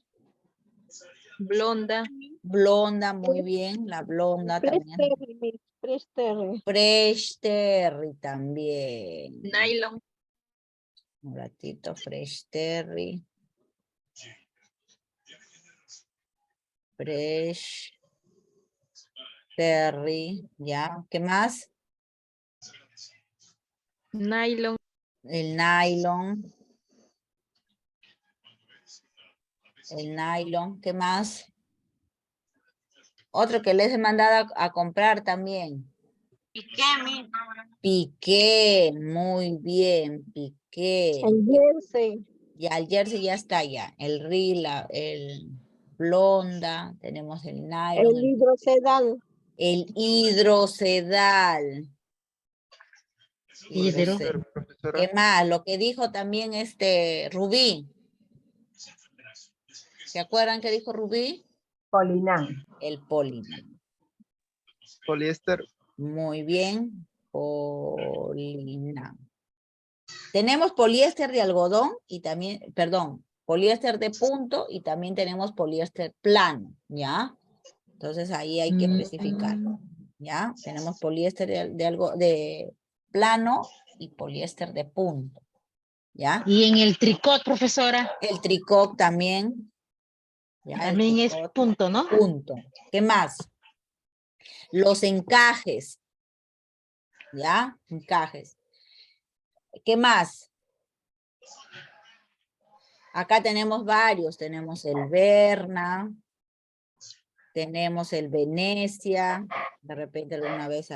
Blonda. Blonda, muy bien, la blonda Fresh también. Terry, Miss. Fresh Terry. Fresh Terry también. Nylon. Un ratito, Fresh Terry. Fresh Terry, ¿ya? ¿Qué más? Nylon. El nylon. El nylon, ¿qué más? Otro que les he mandado a comprar también. ¿Y qué, mi? Piqué, muy bien, piqué. El jersey. Ya el jersey ya está ya. El rila, el blonda, tenemos el nylon, El hidrosedal. el hidrosedal. Hidro. Hidrosedal. Profesora. ¿Qué más? Lo que dijo también Rubí. ¿Se acuerdan que dijo Rubí? Polinán. El poliná. Poliéster. Muy bien. Poliná. Tenemos poliéster de algodón y también, perdón, poliéster de punto y también tenemos poliéster plano, ¿ya? Entonces ahí hay que especificar, ¿ya? Tenemos poliéster de plano y poliéster de punto, ¿ya? Y en el tricot, profesora, El tricot también, ¿ya? El también es tricot, punto, ¿no? punto. ¿Qué más? Los encajes, ¿ya? Encajes. ¿Qué más? Acá tenemos varios, tenemos el Berna, tenemos el Venecia, de repente alguna vez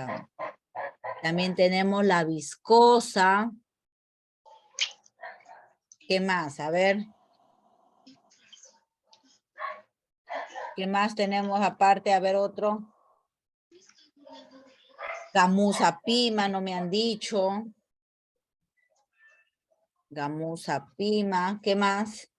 también tenemos la viscosa. ¿Qué más? A ver. ¿Qué más tenemos aparte? A ver otro. Gamuza Pima, no me han dicho. Gamuza Pima, ¿qué más?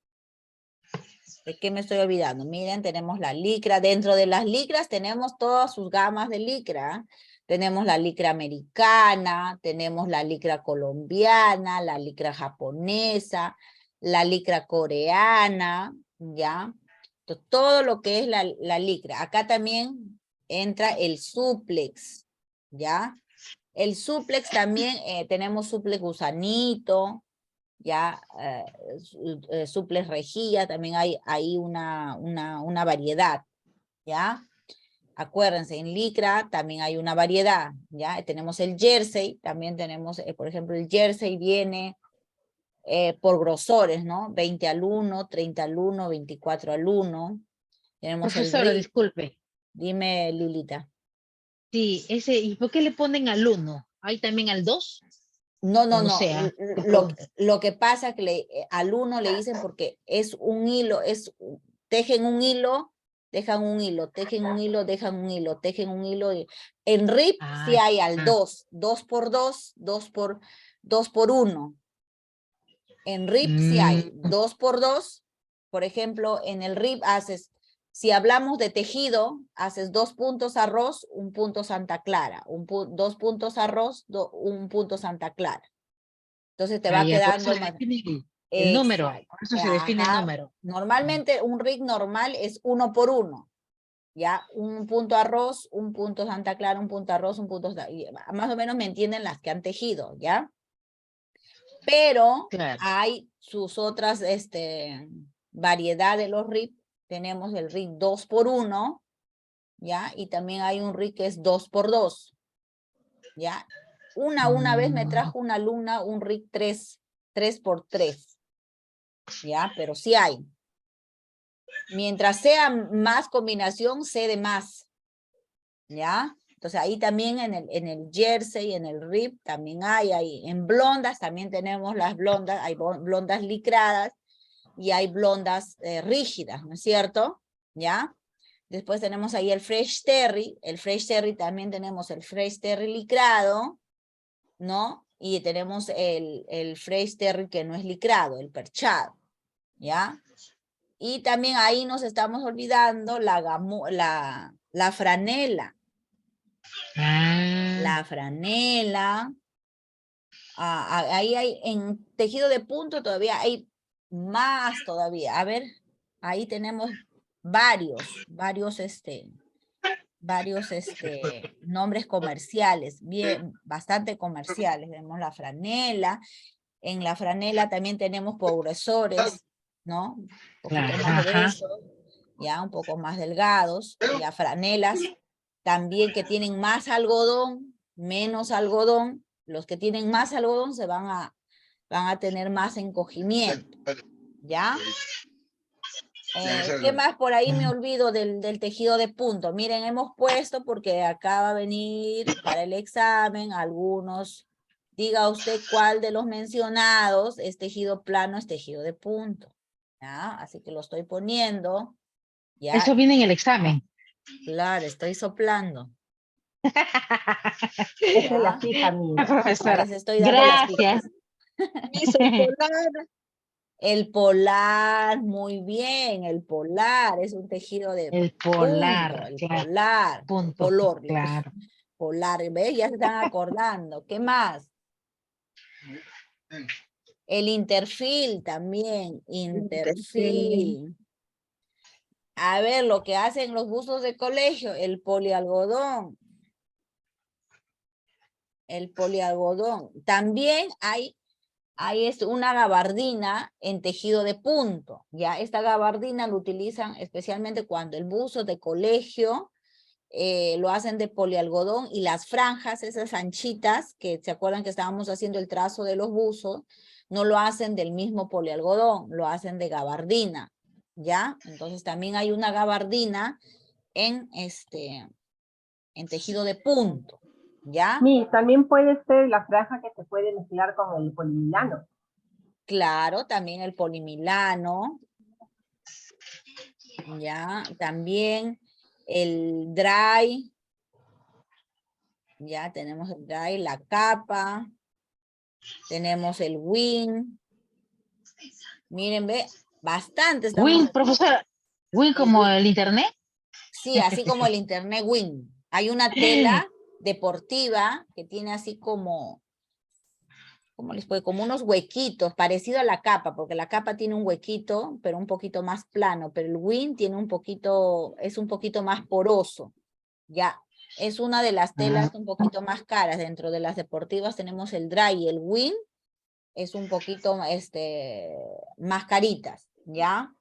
¿De qué me estoy olvidando? Miren, tenemos la licra. Dentro de las licras tenemos todas sus gamas de licra. Tenemos la licra americana, tenemos la licra colombiana, la licra japonesa, la licra coreana, ¿ya? Entonces, todo lo que es la licra. Acá también entra el suplex, ¿ya? El suplex también, tenemos suplex gusanito, ya, suples rejilla, también hay ahí una variedad, ¿ya? Acuérdense, en licra también hay una variedad, ¿ya? Tenemos el jersey, también tenemos, por ejemplo, el jersey viene por grosores, ¿no? 20 al 1, 30 al 1, 24 al 1. Tenemos Profesora, el disculpe. Dime, Lilita. Sí, ese, ¿y por qué le ponen al 1? ¿Hay también al 2? No, no, O no. sea, Lo que pasa es que al 1 le dicen porque es un hilo, tejen un hilo, dejan un hilo, tejen un hilo, dejan un hilo, tejen un hilo. En RIP sí hay al 2, 2 por 2, 2 por 1. En RIP sí hay 2 por 2. Por ejemplo, en el RIP haces, si hablamos de tejido, haces 2 puntos arroz, 1 punto Santa Clara, 2 puntos arroz, 1 punto Santa Clara. Entonces te va ya, por eso quedando se más. define el número, por eso se define el Ajá. número. Normalmente un RIP normal es 1 por 1. Ya, 1 punto arroz, 1 punto Santa Clara, 1 punto arroz, 1 punto... Más o menos me entienden las que han tejido, ¿ya? Pero Claro. hay sus otras variedad de los RIP. Tenemos el RIP 2 por 1, ¿ya? Y también hay un RIP que es 2 por 2, ¿ya? Una vez me trajo una alumna un RIP 3 por 3, ¿ya? Pero sí hay. Mientras sea más combinación, sé de más, ¿ya? Entonces ahí también en el jersey, en el RIP también hay. En blondas también tenemos las blondas, hay blondas licradas y hay blondas rígidas, ¿no es cierto? ¿Ya? Después tenemos ahí el Fresh Terry también tenemos el Fresh Terry licrado, ¿no? Y tenemos el Fresh Terry que no es licrado, el perchado, ¿ya? Y también ahí nos estamos olvidando la franela. La franela. Ahí hay, en tejido de punto todavía hay más todavía. A ver, ahí tenemos varios nombres comerciales, bien, bastante comerciales. Tenemos la franela. En la franela también tenemos progresores, ¿no? Un poquito más gruesos, ya un poco más delgados. Ya franelas también que tienen más algodón, menos algodón. Los que tienen más algodón se van a tener más encogimiento, ¿ya? ¿Qué más por ahí me olvido del tejido de punto? Miren, hemos puesto porque acá va a venir para el examen algunos. Diga usted cuál de los mencionados es tejido plano, es tejido de punto, ¿ya? Así que lo estoy poniendo, ¿ya? Eso viene en el examen. Claro, estoy soplando. Esa es la fija mía. Profesora, Les estoy dando las gracias. Dice polar, El polar, muy bien, el polar es un tejido de El punto, polar, el claro. polar, Punto, color, claro. polar, ¿ves? Ya se están acordando. ¿Qué más? El interfil también, interfil. A ver, lo que hacen los buzos de colegio, el polialgodón. El polialgodón. También hay una gabardina en tejido de punto, ¿ya? Esta gabardina lo utilizan especialmente cuando el buzo de colegio lo hacen de polialgodón y las franjas, esas anchitas, que se acuerdan que estábamos haciendo el trazo de los buzos, no lo hacen del mismo polialgodón, lo hacen de gabardina, ¿ya? Entonces también hay una gabardina en tejido de punto, ¿ya? También puede ser la franja que se puede mezclar con el polimilano. Claro, también el polimilano, ya, también el dry, ya tenemos el dry, la capa, tenemos el wing, miren, ve, bastante estamos. Win, profesora. Win como el internet. Sí, así como el internet wing. Hay una tela deportiva que tiene así como, ¿cómo les puede? Como unos huequitos, parecido a la capa, porque la capa tiene un huequito, pero un poquito más plano, pero el wing tiene es un poquito más poroso, ya. Es una de las telas un poquito más caras. Dentro de las deportivas tenemos el dry y el wing, es un poquito más caritas, ¿ya?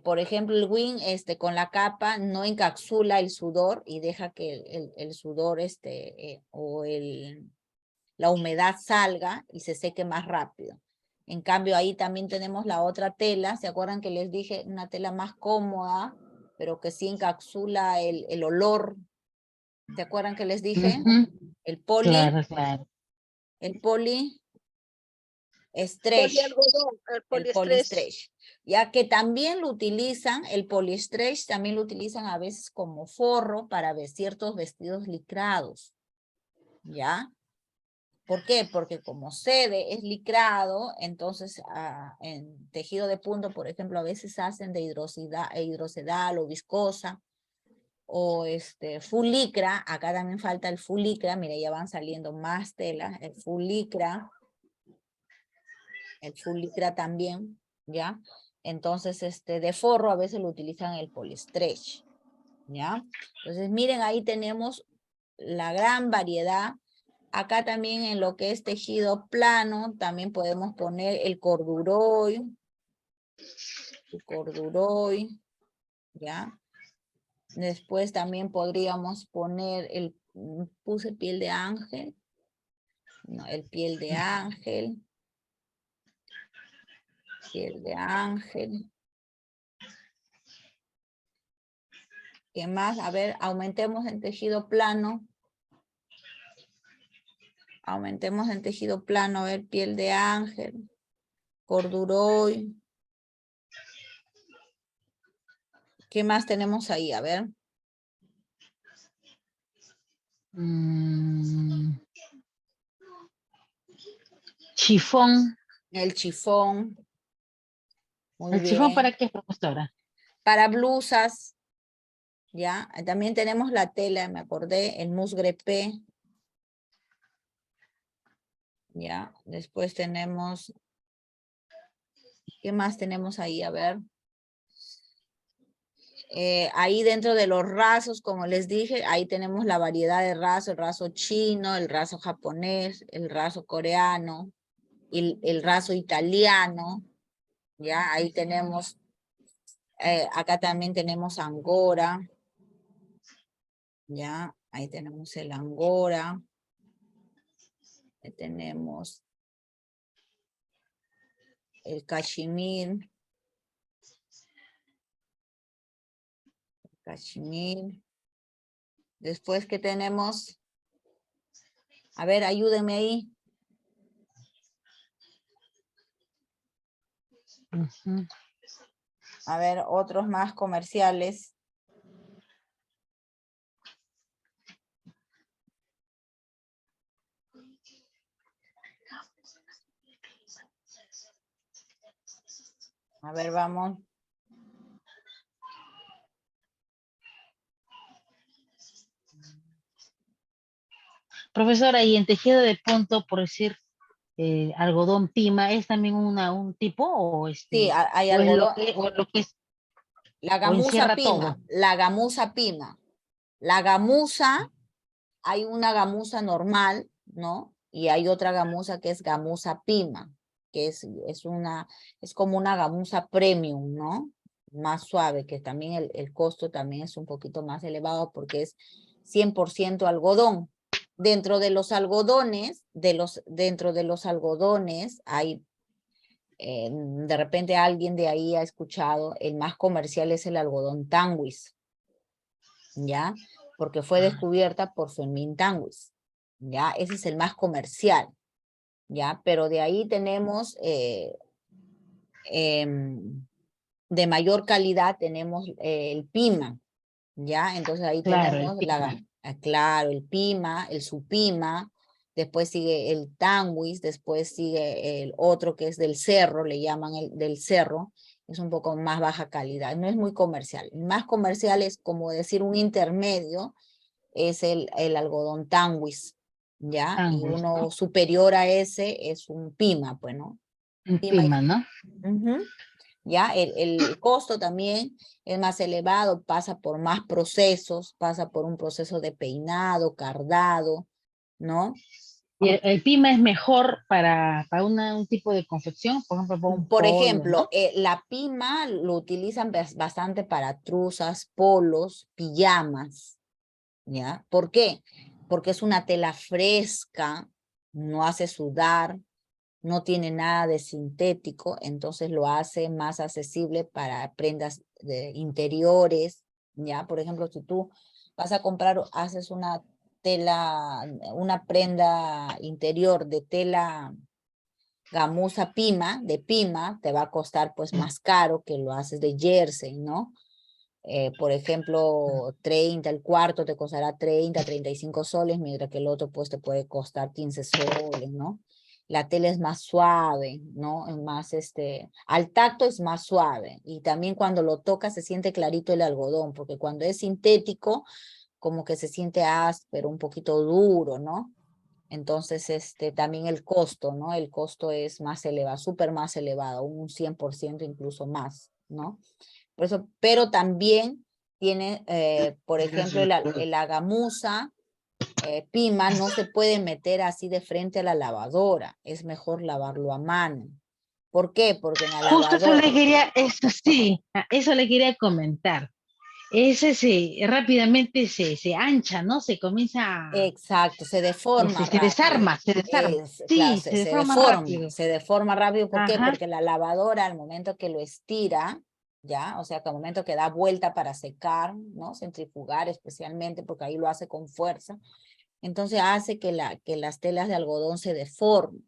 Por ejemplo, el wing con la capa no encapsula el sudor y deja que el sudor o la humedad salga y se seque más rápido. En cambio, ahí también tenemos la otra tela. ¿Se acuerdan que les dije una tela más cómoda? pero que sí encapsula el olor. ¿Se acuerdan que les dije? Ujú, El poli, claro, claro. el poli stretch, Polialgodón, el el poliestretch. polistretch, ya que también lo utilizan, el polistretch también lo utilizan a veces como forro para ciertos vestidos licrados, ¿ya? ¿Por qué? Porque como sede es licrado, entonces en tejido de punto, por ejemplo, a veces hacen de hidrosedal o viscosa, o full licra. Acá también falta el full licra, mire, ya van saliendo más telas, el full licra también, ¿ya? Entonces, de forro a veces lo utilizan el polistretch, ¿ya? Entonces, miren, ahí tenemos la gran variedad. Acá también en lo que es tejido plano, también podemos poner el corduroy, ¿ya? Después también podríamos poner puse piel de ángel, no, el piel de ángel, ¿Qué más? A ver, aumentemos en tejido plano. A ver, piel de ángel, corduroy. ¿Qué más tenemos ahí? A ver. Chifón. El chifón. Muy ¿El chifón bien. para qué, profesora? Para blusas, ¿ya? También tenemos la tela, me acordé, el musgré P. ¿Ya? Después tenemos, ¿qué más tenemos ahí? A ver. Ahí dentro de los rasos, como les dije, ahí tenemos la variedad de rasos, el raso chino, el raso japonés, el raso coreano, el raso italiano, ¿ya? Ahí tenemos, acá también tenemos angora, ¿ya? Ahí tenemos el angora, ahí tenemos el cachemir, Después que tenemos, a ver, ayúdenme ahí. Ujú. A ver, otros más comerciales. A ver, vamos. Profesora, y en tejido de punto, por decir, algodón pima, ¿es también un tipo o Sí, hay o es algodón. o es lo que es, La o gamuza encierra pima, todo? la gamuza pima. La gamuza, hay una gamuza normal, ¿no? Y hay otra gamuza que es gamuza pima, que es como una gamuza premium, ¿no? Más suave, que también el costo también es un poquito más elevado porque es 100% algodón. Dentro de los algodones, hay de repente alguien de ahí ha escuchado, el más comercial es el algodón Tanguis, ¿ya? Porque fue descubierta por Fermín Tanguis, ¿ya? Ese es el más comercial, ¿ya? Pero de ahí tenemos, de mayor calidad tenemos el Pima, ¿ya? Entonces ahí Claro, el tenemos pima. claro, el Pima, el Supima, después sigue el Tanguis, después sigue el otro que es del cerro, le llaman el del cerro, es un poco más baja calidad, no es muy comercial. El más comercial es como decir un intermedio, es el algodón Tanguis, ¿ya? Y Angus, uno ¿no? superior a ese es un Pima, pues, ¿no? Un Pima. pima, ¿no? Ujú. ¿Ya? El costo también es más elevado, pasa por más procesos, pasa por un proceso de peinado, cardado, ¿no? Y el pima es mejor para un tipo de confección, por ejemplo, para un Por polo, ejemplo, ¿no? la pima lo utilizan bastante para truzas, polos, pijamas, ¿ya? ¿Por qué? Porque es una tela fresca, no hace sudar, no tiene nada de sintético, entonces lo hace más accesible para prendas interiores, ya, por ejemplo, si tú vas a comprar, haces una tela, una prenda interior de tela gamuza pima, de pima, te va a costar pues más caro que lo haces de jersey, ¿no? Por ejemplo, 30, el cuarto te costará 30, 35 soles, mientras que el otro pues te puede costar 15 soles, ¿no? La tela es más suave, ¿no? Es más, al tacto es más suave, y también cuando lo tocas se siente clarito el algodón, porque cuando es sintético, como que se siente áspero, un poquito duro, ¿no? Entonces, también el costo, ¿no? El costo es más elevado, súper más elevado, un 100% incluso más, ¿no? Por eso, pero también tiene, por ejemplo, la gamuza pima no se puede meter así de frente a la lavadora, es mejor lavarlo a mano. ¿Por qué? Porque en la Justo eso lavadora, le quería, eso sí, eso le quería comentar. Ese rápidamente se ancha, ¿no? Se comienza, exacto, se deforma se rápido. desarma, se desarma. Claro, Sí, se deforma rápido. se deforma rápido. ¿Por qué? Ajá, Porque la lavadora al momento que lo estira, ya, o sea, que al momento que da vuelta para secar, ¿no? Centrifugar especialmente, porque ahí lo hace con fuerza, entonces hace que las telas de algodón se deformen.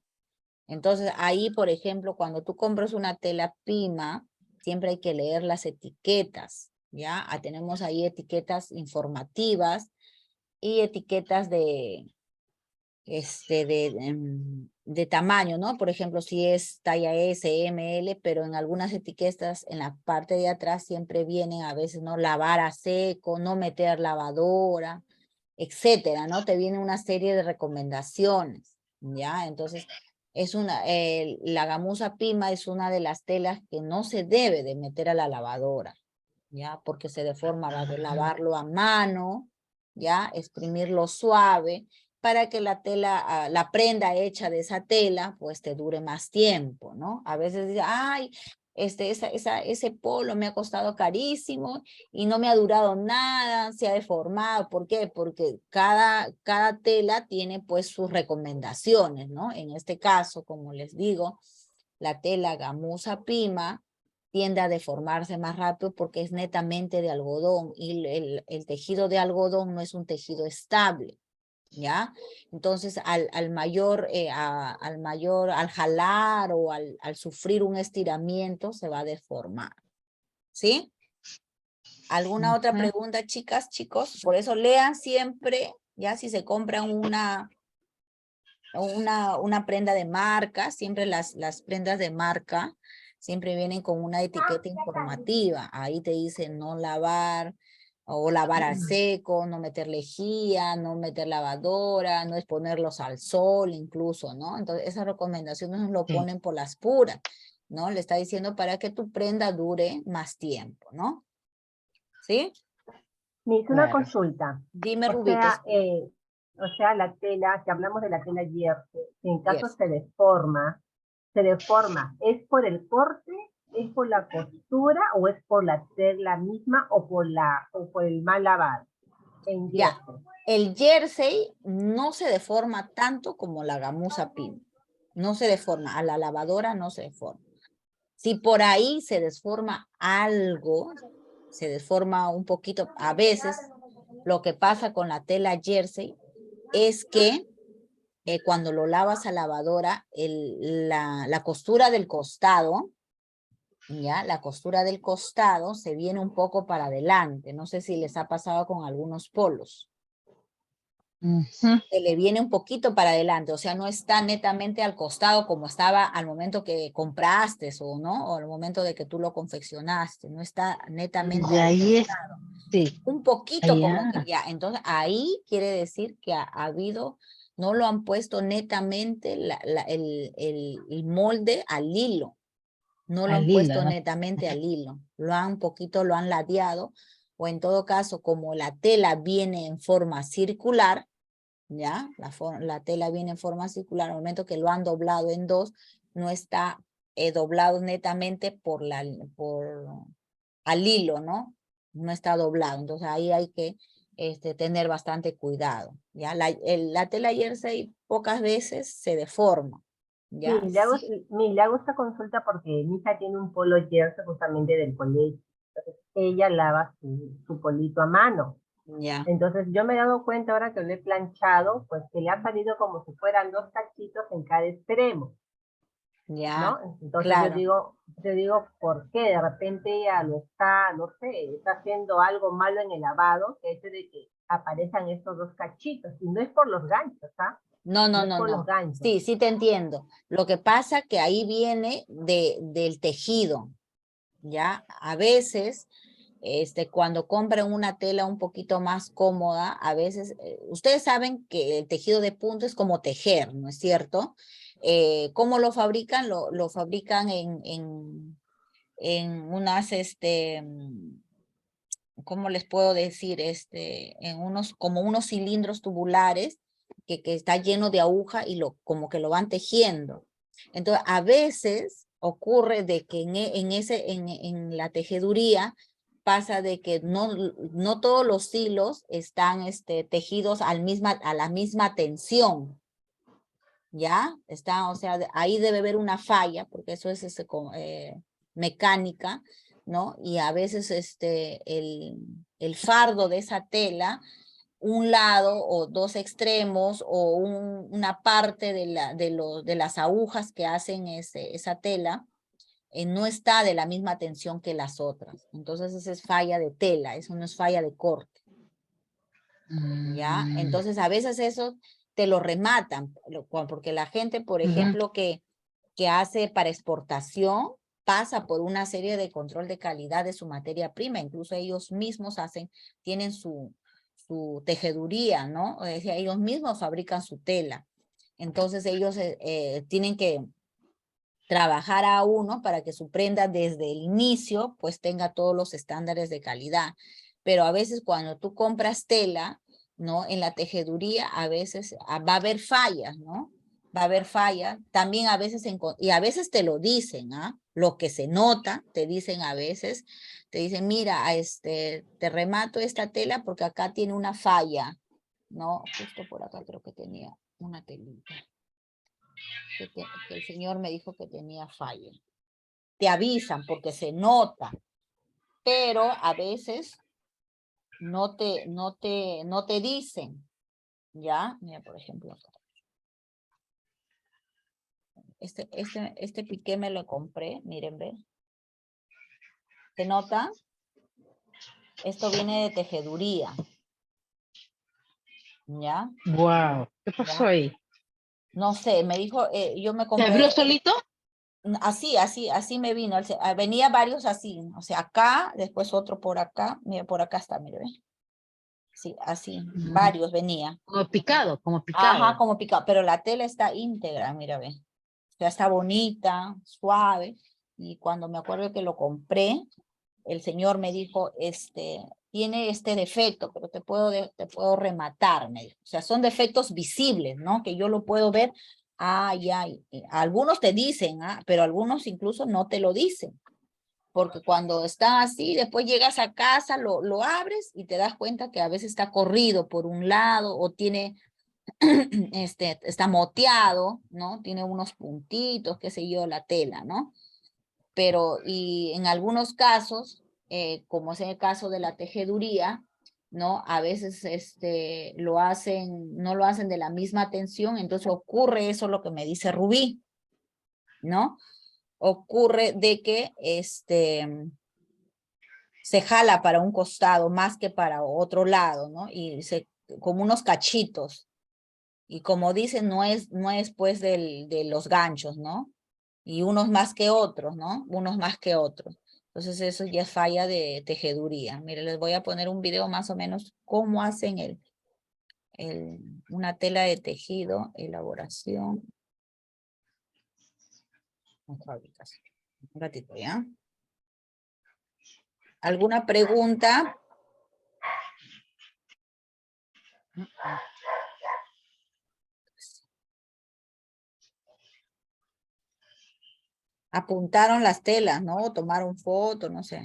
Entonces ahí, por ejemplo, cuando tú compras una tela pima, siempre hay que leer las etiquetas, ¿ya? Tenemos ahí etiquetas informativas y etiquetas de tamaño, ¿no? Por ejemplo, si es talla S, M, L, pero en algunas etiquetas en la parte de atrás siempre vienen a veces, ¿no? Lavar a seco, no meter lavadora, etcétera, ¿no? Te viene una serie de recomendaciones, ¿ya? Entonces, la gamuza pima es una de las telas que no se debe de meter a la lavadora, ¿ya? Porque se deforma, va a lavarlo a mano, ¿ya? Exprimirlo suave, para que la tela, la prenda hecha de esa tela, pues te dure más tiempo, ¿no? A veces dice, ay, ese polo me ha costado carísimo y no me ha durado nada, se ha deformado. ¿Por qué? Porque cada tela tiene pues sus recomendaciones, ¿no? En este caso, como les digo, la tela gamuza pima tiende a deformarse más rápido porque es netamente de algodón, y el tejido de algodón no es un tejido estable, ¿ya? Entonces, al jalar o al sufrir un estiramiento, se va a deformar, ¿sí? ¿Alguna otra ujú. pregunta, chicas, chicos? Por eso lean siempre, ya si se compran una prenda de marca, siempre las prendas de marca siempre vienen con una etiqueta informativa. Ahí te dice no lavar, o lavar al seco, no meter lejía, no meter lavadora, no exponerlos al sol incluso, ¿no? Entonces esas recomendaciones nos lo Sí. ponen por las puras, ¿no? Le está diciendo para que tu prenda dure más tiempo, ¿no? ¿Sí? Me hizo una Claro. consulta. Dime, O Rubitos. sea, la tela, si hablamos de la tela jersey, si en caso Yes. se deforma, ¿es por el corte, es por la costura o es por la tela misma o por el mal lavado? En Ya, jersey. el jersey no se deforma tanto como la gamuza pima. No se deforma, a la lavadora no se deforma. Si por ahí se desforma algo, se deforma un poquito, a veces lo que pasa con la tela jersey es que cuando lo lavas a lavadora, la costura del costado, ya, la costura del costado se viene un poco para adelante. No sé si les ha pasado con algunos polos. Ujú. Se le viene un poquito para adelante, o sea, no está netamente al costado como estaba al momento que compraste o no, o al momento de que tú lo confeccionaste, no está netamente Y al ahí costado. sí, Un poquito como que allá. ya, entonces ahí quiere decir que ha habido, no lo han puesto netamente el molde al hilo, no lo han Al hilo, puesto ¿no? netamente al hilo, lo han ladeado, o en todo caso, como la tela viene en forma circular, ¿ya? La tela viene en forma circular, al momento que lo han doblado en dos, no está doblado netamente al hilo, ¿no? No está doblado, entonces ahí hay que tener bastante cuidado, ¿ya? La tela jersey pocas veces se deforma, Sí, ¿ya? le hago esta consulta porque mi hija tiene un polo jersey justamente del colegio. ella lava su polito a mano. Ya, Entonces yo me he dado cuenta ahora que lo he planchado, pues que le ha salido como si fueran 2 cachitos en cada extremo, ya, ¿no? Entonces claro. yo digo, ¿por qué? De repente ella lo está, no sé, está haciendo algo malo en el lavado, que hecho de que aparezcan estos 2 cachitos, y no es por los ganchos, ¿ah? No, No no, es no, por los no. ganchos. Sí, sí te entiendo. Lo que pasa que ahí viene del tejido, ¿ya? A veces, cuando compran una tela un poquito más cómoda, a veces, ustedes saben que el tejido de punto es como tejer, ¿no es cierto? ¿Cómo lo fabrican? Lo fabrican en unas, ¿cómo les puedo decir? En como unos cilindros tubulares que está lleno de aguja y como que lo van tejiendo. Entonces, a veces ocurre de que en la tejeduría pasa de que no todos los hilos están tejidos a la misma tensión. ¿Ya? O sea, ahí debe haber una falla, porque eso es mecánica, ¿no? Y a veces el fardo de esa tela, un lado o 2 extremos o una parte de las agujas que hacen esa tela, no está de la misma tensión que las otras. Entonces esa es falla de tela, eso no es falla de corte. ¿Ya? Entonces a veces eso te lo rematan, porque la gente, por ejemplo, que hace para exportación, pasa por una serie de control de calidad de su materia prima, incluso ellos mismos tienen su tejeduría, ¿no? O sea, ellos mismos fabrican su tela. Entonces ellos tienen que trabajar a uno para que su prenda desde el inicio pues tenga todos los estándares de calidad. Pero a veces cuando tú compras tela, ¿no? En la tejeduría a veces va a haber fallas, ¿no? Va a haber fallas. También a veces, y a veces te lo dicen, ¿ah? Lo que se nota, te dicen a veces, te dicen, mira, te remato esta tela porque acá tiene una falla, ¿no? Justo por acá creo que tenía una telita. Que el señor me dijo que tenía falla. Te avisan porque se nota, pero a veces no te dicen, ¿ya? Mira, por ejemplo, este piqué me lo compré, miren, ve. ¿Se nota? Esto viene de tejeduría. ¿Ya? Wow, ¿qué pasó ¿Ya? ahí? No sé, me dijo, yo me ¿Se compré. abrió solito? Así me vino. Venía varios así, o sea, acá, después otro por acá. Mira, por acá está, mire, ve. Sí, así, varios venía. Como picado, como Ajá, picado. como picado, pero la tela está íntegra, mira, ve. O sea, está bonita, suave. Y cuando me acuerdo que lo compré, el señor me dijo, tiene este defecto, pero te puedo rematar, me dijo. O sea, son defectos visibles, ¿no? Que yo lo puedo ver. Ay, ay. Algunos te dicen, pero algunos incluso no te lo dicen. Porque cuando está así, después llegas a casa, lo abres y te das cuenta que a veces está corrido por un lado o tiene está moteado, ¿no? Tiene unos puntitos, qué sé yo, la tela, ¿no? Pero, y en algunos casos, como es en el caso de la tejeduría, ¿no? A veces no lo hacen de la misma tensión, entonces ocurre eso lo que me dice Rubí, ¿no? Ocurre de que se jala para un costado más que para otro lado, ¿no? Y como unos cachitos. Y como dicen, no es pues de los ganchos, ¿no? Y unos más que otros, ¿no? Unos más que otros. Entonces eso ya es falla de tejeduría. Mire, les voy a poner un video más o menos cómo hacen una tela de tejido, elaboración, fabricación. Un ratito, ¿ya? ¿Alguna pregunta? Apuntaron las telas, ¿no? Tomaron fotos, no sé.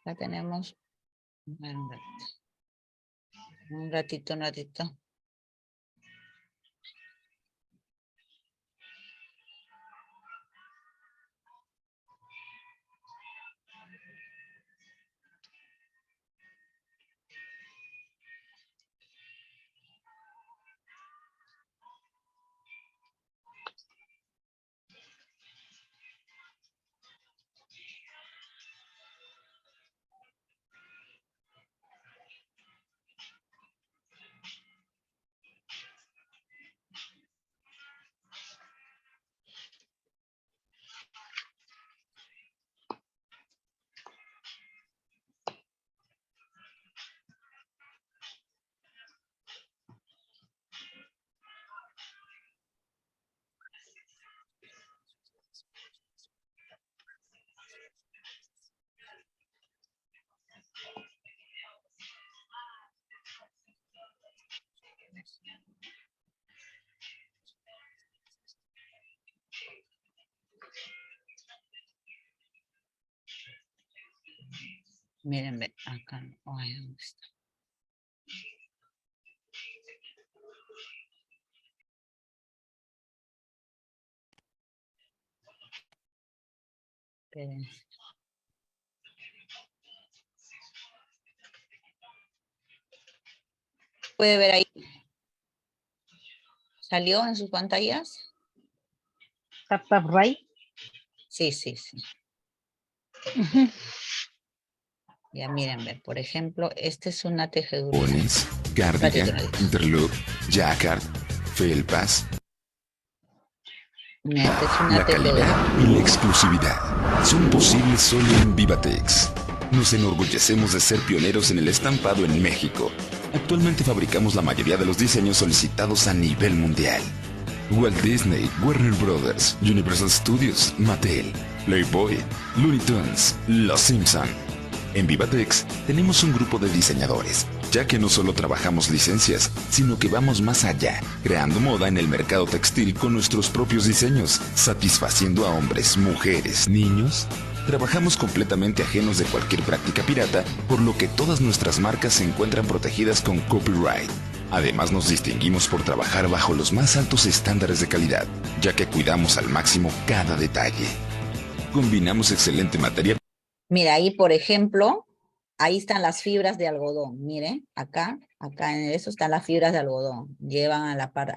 Acá tenemos un ratito. Miren, ve, acá. Ay, ¿dónde está? Espérense. ¿Puede ver ahí? ¿Salió en sus pantallas? Tap, tap, right. Sí. Ujú. Ya miren, ve, por ejemplo, este es una tejedura. Bones, cardigan, Ratito. interloop, jacquard, felpas. Mira, esta es una La tejedura. calidad y la exclusividad son posibles solo en Vivatex. Nos enorgullecemos de ser pioneros en el estampado en México. Actualmente fabricamos la mayoría de los diseños solicitados a nivel mundial. Walt Disney, Warner Brothers, Universal Studios, Mattel, Playboy, Looney Tunes, Los Simpson. En Vivatex tenemos un grupo de diseñadores, ya que no solo trabajamos licencias, sino que vamos más allá, creando moda en el mercado textil con nuestros propios diseños, satisfaciendo a hombres, mujeres, niños. Trabajamos completamente ajenos de cualquier práctica pirata, por lo que todas nuestras marcas se encuentran protegidas con copyright. Además, nos distinguimos por trabajar bajo los más altos estándares de calidad, ya que cuidamos al máximo cada detalle. Combinamos excelente material. Mira, ahí, por ejemplo, ahí están las fibras de algodón. Mire, acá en eso están las fibras de algodón. Llevan a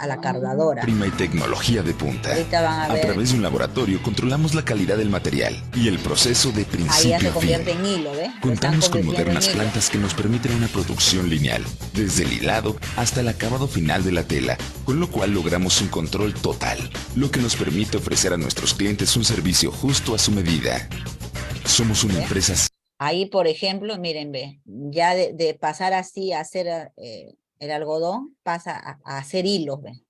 la cardadora. Prima y tecnología de punta. Ahorita van a A ver. través de un laboratorio controlamos la calidad del material y el proceso de Ahí ya principio se a fin. convierte en hilo, ¿ves? Lo están Contamos con convirtiendo en modernas hilo. plantas que nos permiten una producción lineal, desde el hilado hasta el acabado final de la tela, con lo cual logramos un control total, lo que nos permite ofrecer a nuestros clientes un servicio justo a su medida. Somos una empresa Ahí, por ejemplo, miren, ve, ya de pasar así a hacer el algodón, pasa a hacer hilos, ve.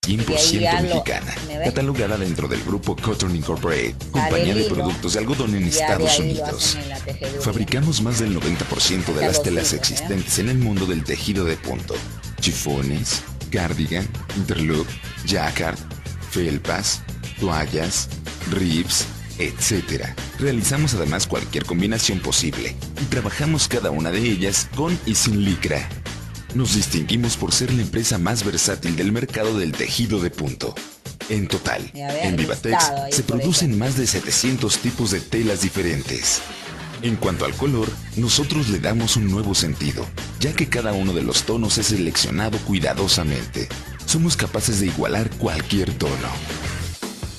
100% ya mexicana, ¿me ves? catalogada dentro del grupo Cotton Incorporated, compañía de hilo, productos de algodón en Ya de Estados ahí lo Unidos. hacen en la tejedura. Fabricamos más del 90% de Ya las los telas hilos, ¿eh? existentes en el mundo del tejido de punto. Chifones, cardigan, interloop, jacquard, felpas, toallas, ribs, etc. Realizamos además cualquier combinación posible y trabajamos cada una de ellas con y sin licra. Nos distinguimos por ser la empresa más versátil del mercado del tejido de punto. En total, Ya vean, en Vivatex listado ahí, se por producen ejemplo. más de 700 tipos de telas diferentes. En cuanto al color, nosotros le damos un nuevo sentido, ya que cada uno de los tonos es seleccionado cuidadosamente. Somos capaces de igualar cualquier tono.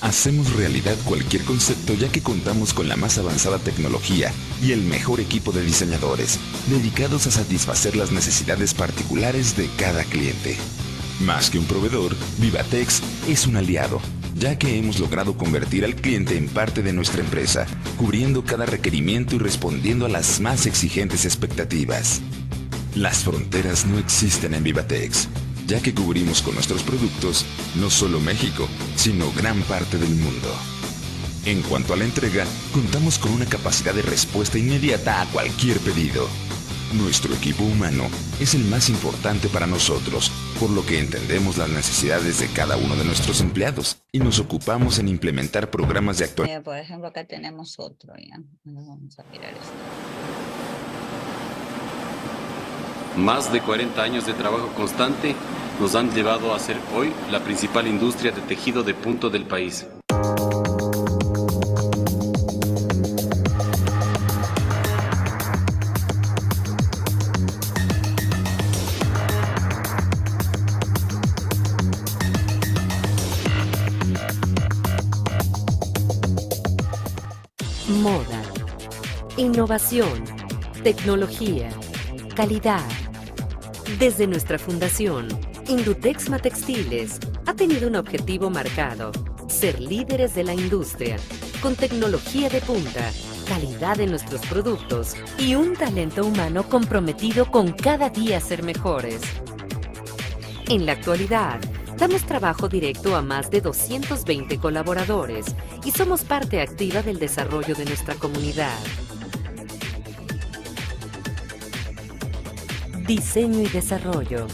Hacemos realidad cualquier concepto ya que contamos con la más avanzada tecnología y el mejor equipo de diseñadores, dedicados a satisfacer las necesidades particulares de cada cliente. Más que un proveedor, Vivatex es un aliado, ya que hemos logrado convertir al cliente en parte de nuestra empresa, cubriendo cada requerimiento y respondiendo a las más exigentes expectativas. Las fronteras no existen en Vivatex, ya que cubrimos con nuestros productos no solo México, sino gran parte del mundo. En cuanto a la entrega, contamos con una capacidad de respuesta inmediata a cualquier pedido. Nuestro equipo humano es el más importante para nosotros, por lo que entendemos las necesidades de cada uno de nuestros empleados y nos ocupamos en implementar programas de actualización. Por ejemplo, acá tenemos otro, ya. Vamos a mirar esto. Más de 40 años de trabajo constante nos han llevado a ser hoy la principal industria de tejido de punto del país. Moda, innovación, tecnología, calidad. Desde nuestra fundación, Indutexma Textiles ha tenido un objetivo marcado: ser líderes de la industria, con tecnología de punta, calidad en nuestros productos y un talento humano comprometido con cada día ser mejores. En la actualidad, damos trabajo directo a más de 220 colaboradores y somos parte activa del desarrollo de nuestra comunidad. Diseño y desarrollo.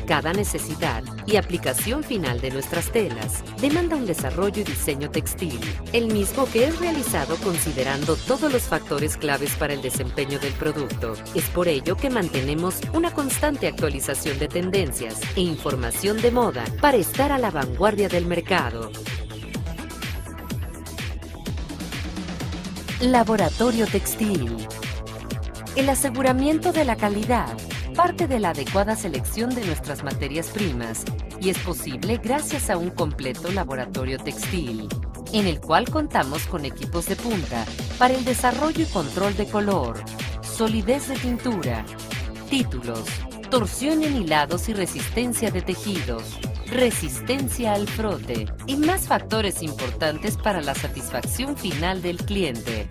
Cada necesidad y aplicación final de nuestras telas demanda un desarrollo y diseño textil, el mismo que es realizado considerando todos los factores claves para el desempeño del producto. Es por ello que mantenemos una constante actualización de tendencias e información de moda para estar a la vanguardia del mercado. Laboratorio Textil. El aseguramiento de la calidad parte de la adecuada selección de nuestras materias primas y es posible gracias a un completo laboratorio textil, en el cual contamos con equipos de punta para el desarrollo y control de color, solidez de tintura, títulos, torsión en hilados y resistencia de tejidos, resistencia al frote y más factores importantes para la satisfacción final del cliente.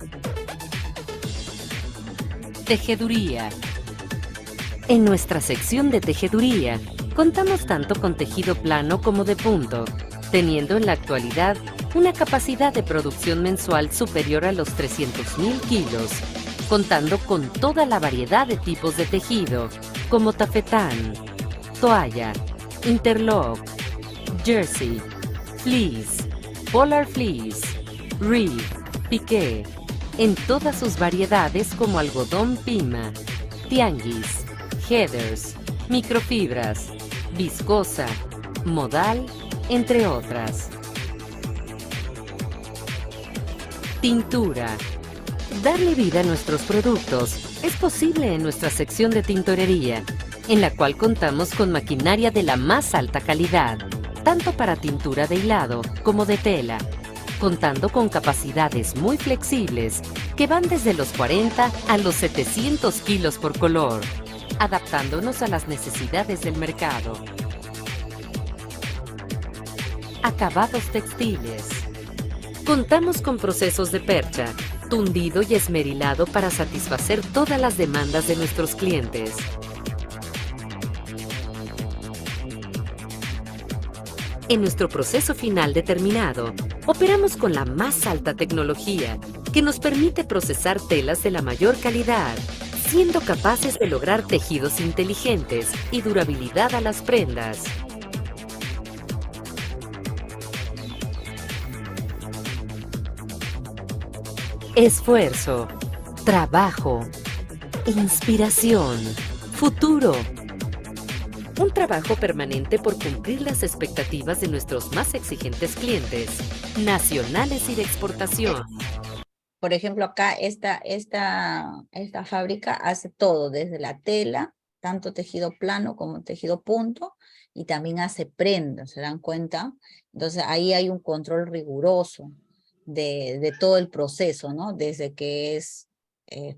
Tejeduría. En nuestra sección de tejeduría, contamos tanto con tejido plano como de punto, teniendo en la actualidad una capacidad de producción mensual superior a los 300.000 kilos, contando con toda la variedad de tipos de tejido, como tafetán, toalla, interlock, jersey, fleece, polar fleece, rib, piqué, en todas sus variedades como algodón pima, tianguis, heathers, microfibras, viscosa, modal, entre otras. Tintura. Darle vida a nuestros productos es posible en nuestra sección de tintorería, en la cual contamos con maquinaria de la más alta calidad, tanto para tintura de hilado como de tela, contando con capacidades muy flexibles que van desde los 40 a los 700 kilos por color, adaptándonos a las necesidades del mercado. Acabados textiles. Contamos con procesos de percha, tundido y esmerilado para satisfacer todas las demandas de nuestros clientes. En nuestro proceso final determinado, operamos con la más alta tecnología que nos permite procesar telas de la mayor calidad, siendo capaces de lograr tejidos inteligentes y durabilidad a las prendas. Esfuerzo, trabajo, inspiración, futuro. Un trabajo permanente por cumplir las expectativas de nuestros más exigentes clientes, nacionales y de exportación. Por ejemplo, acá esta fábrica hace todo, desde la tela, tanto tejido plano como tejido punto, y también hace prendas, ¿se dan cuenta? Entonces ahí hay un control riguroso de todo el proceso, ¿no? Desde que es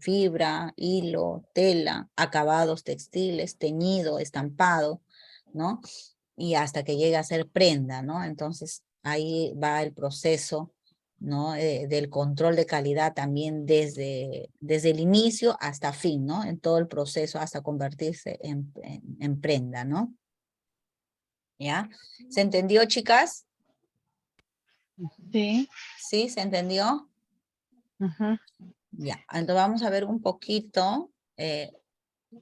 fibra, hilo, tela, acabados textiles, teñido, estampado, ¿no? Y hasta que llega a ser prenda, ¿no? Entonces ahí va el proceso, ¿no? Del control de calidad también desde el inicio hasta fin, ¿no? En todo el proceso hasta convertirse en prenda, ¿no? ¿Ya? ¿Se entendió, chicas? Sí. ¿Sí? ¿Se entendió? Ajá. Ya, entonces vamos a ver un poquito,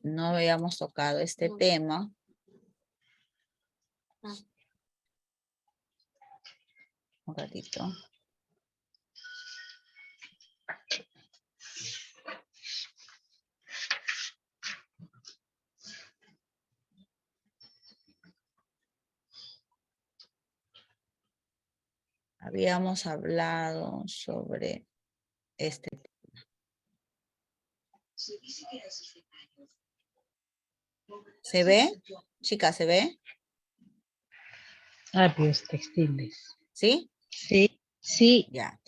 no habíamos tocado este tema. Un ratito. Habíamos hablado sobre este tema. ¿Se ve? Chicas, ¿se ve? Avios textiles. ¿Sí? Sí, sí. Ya.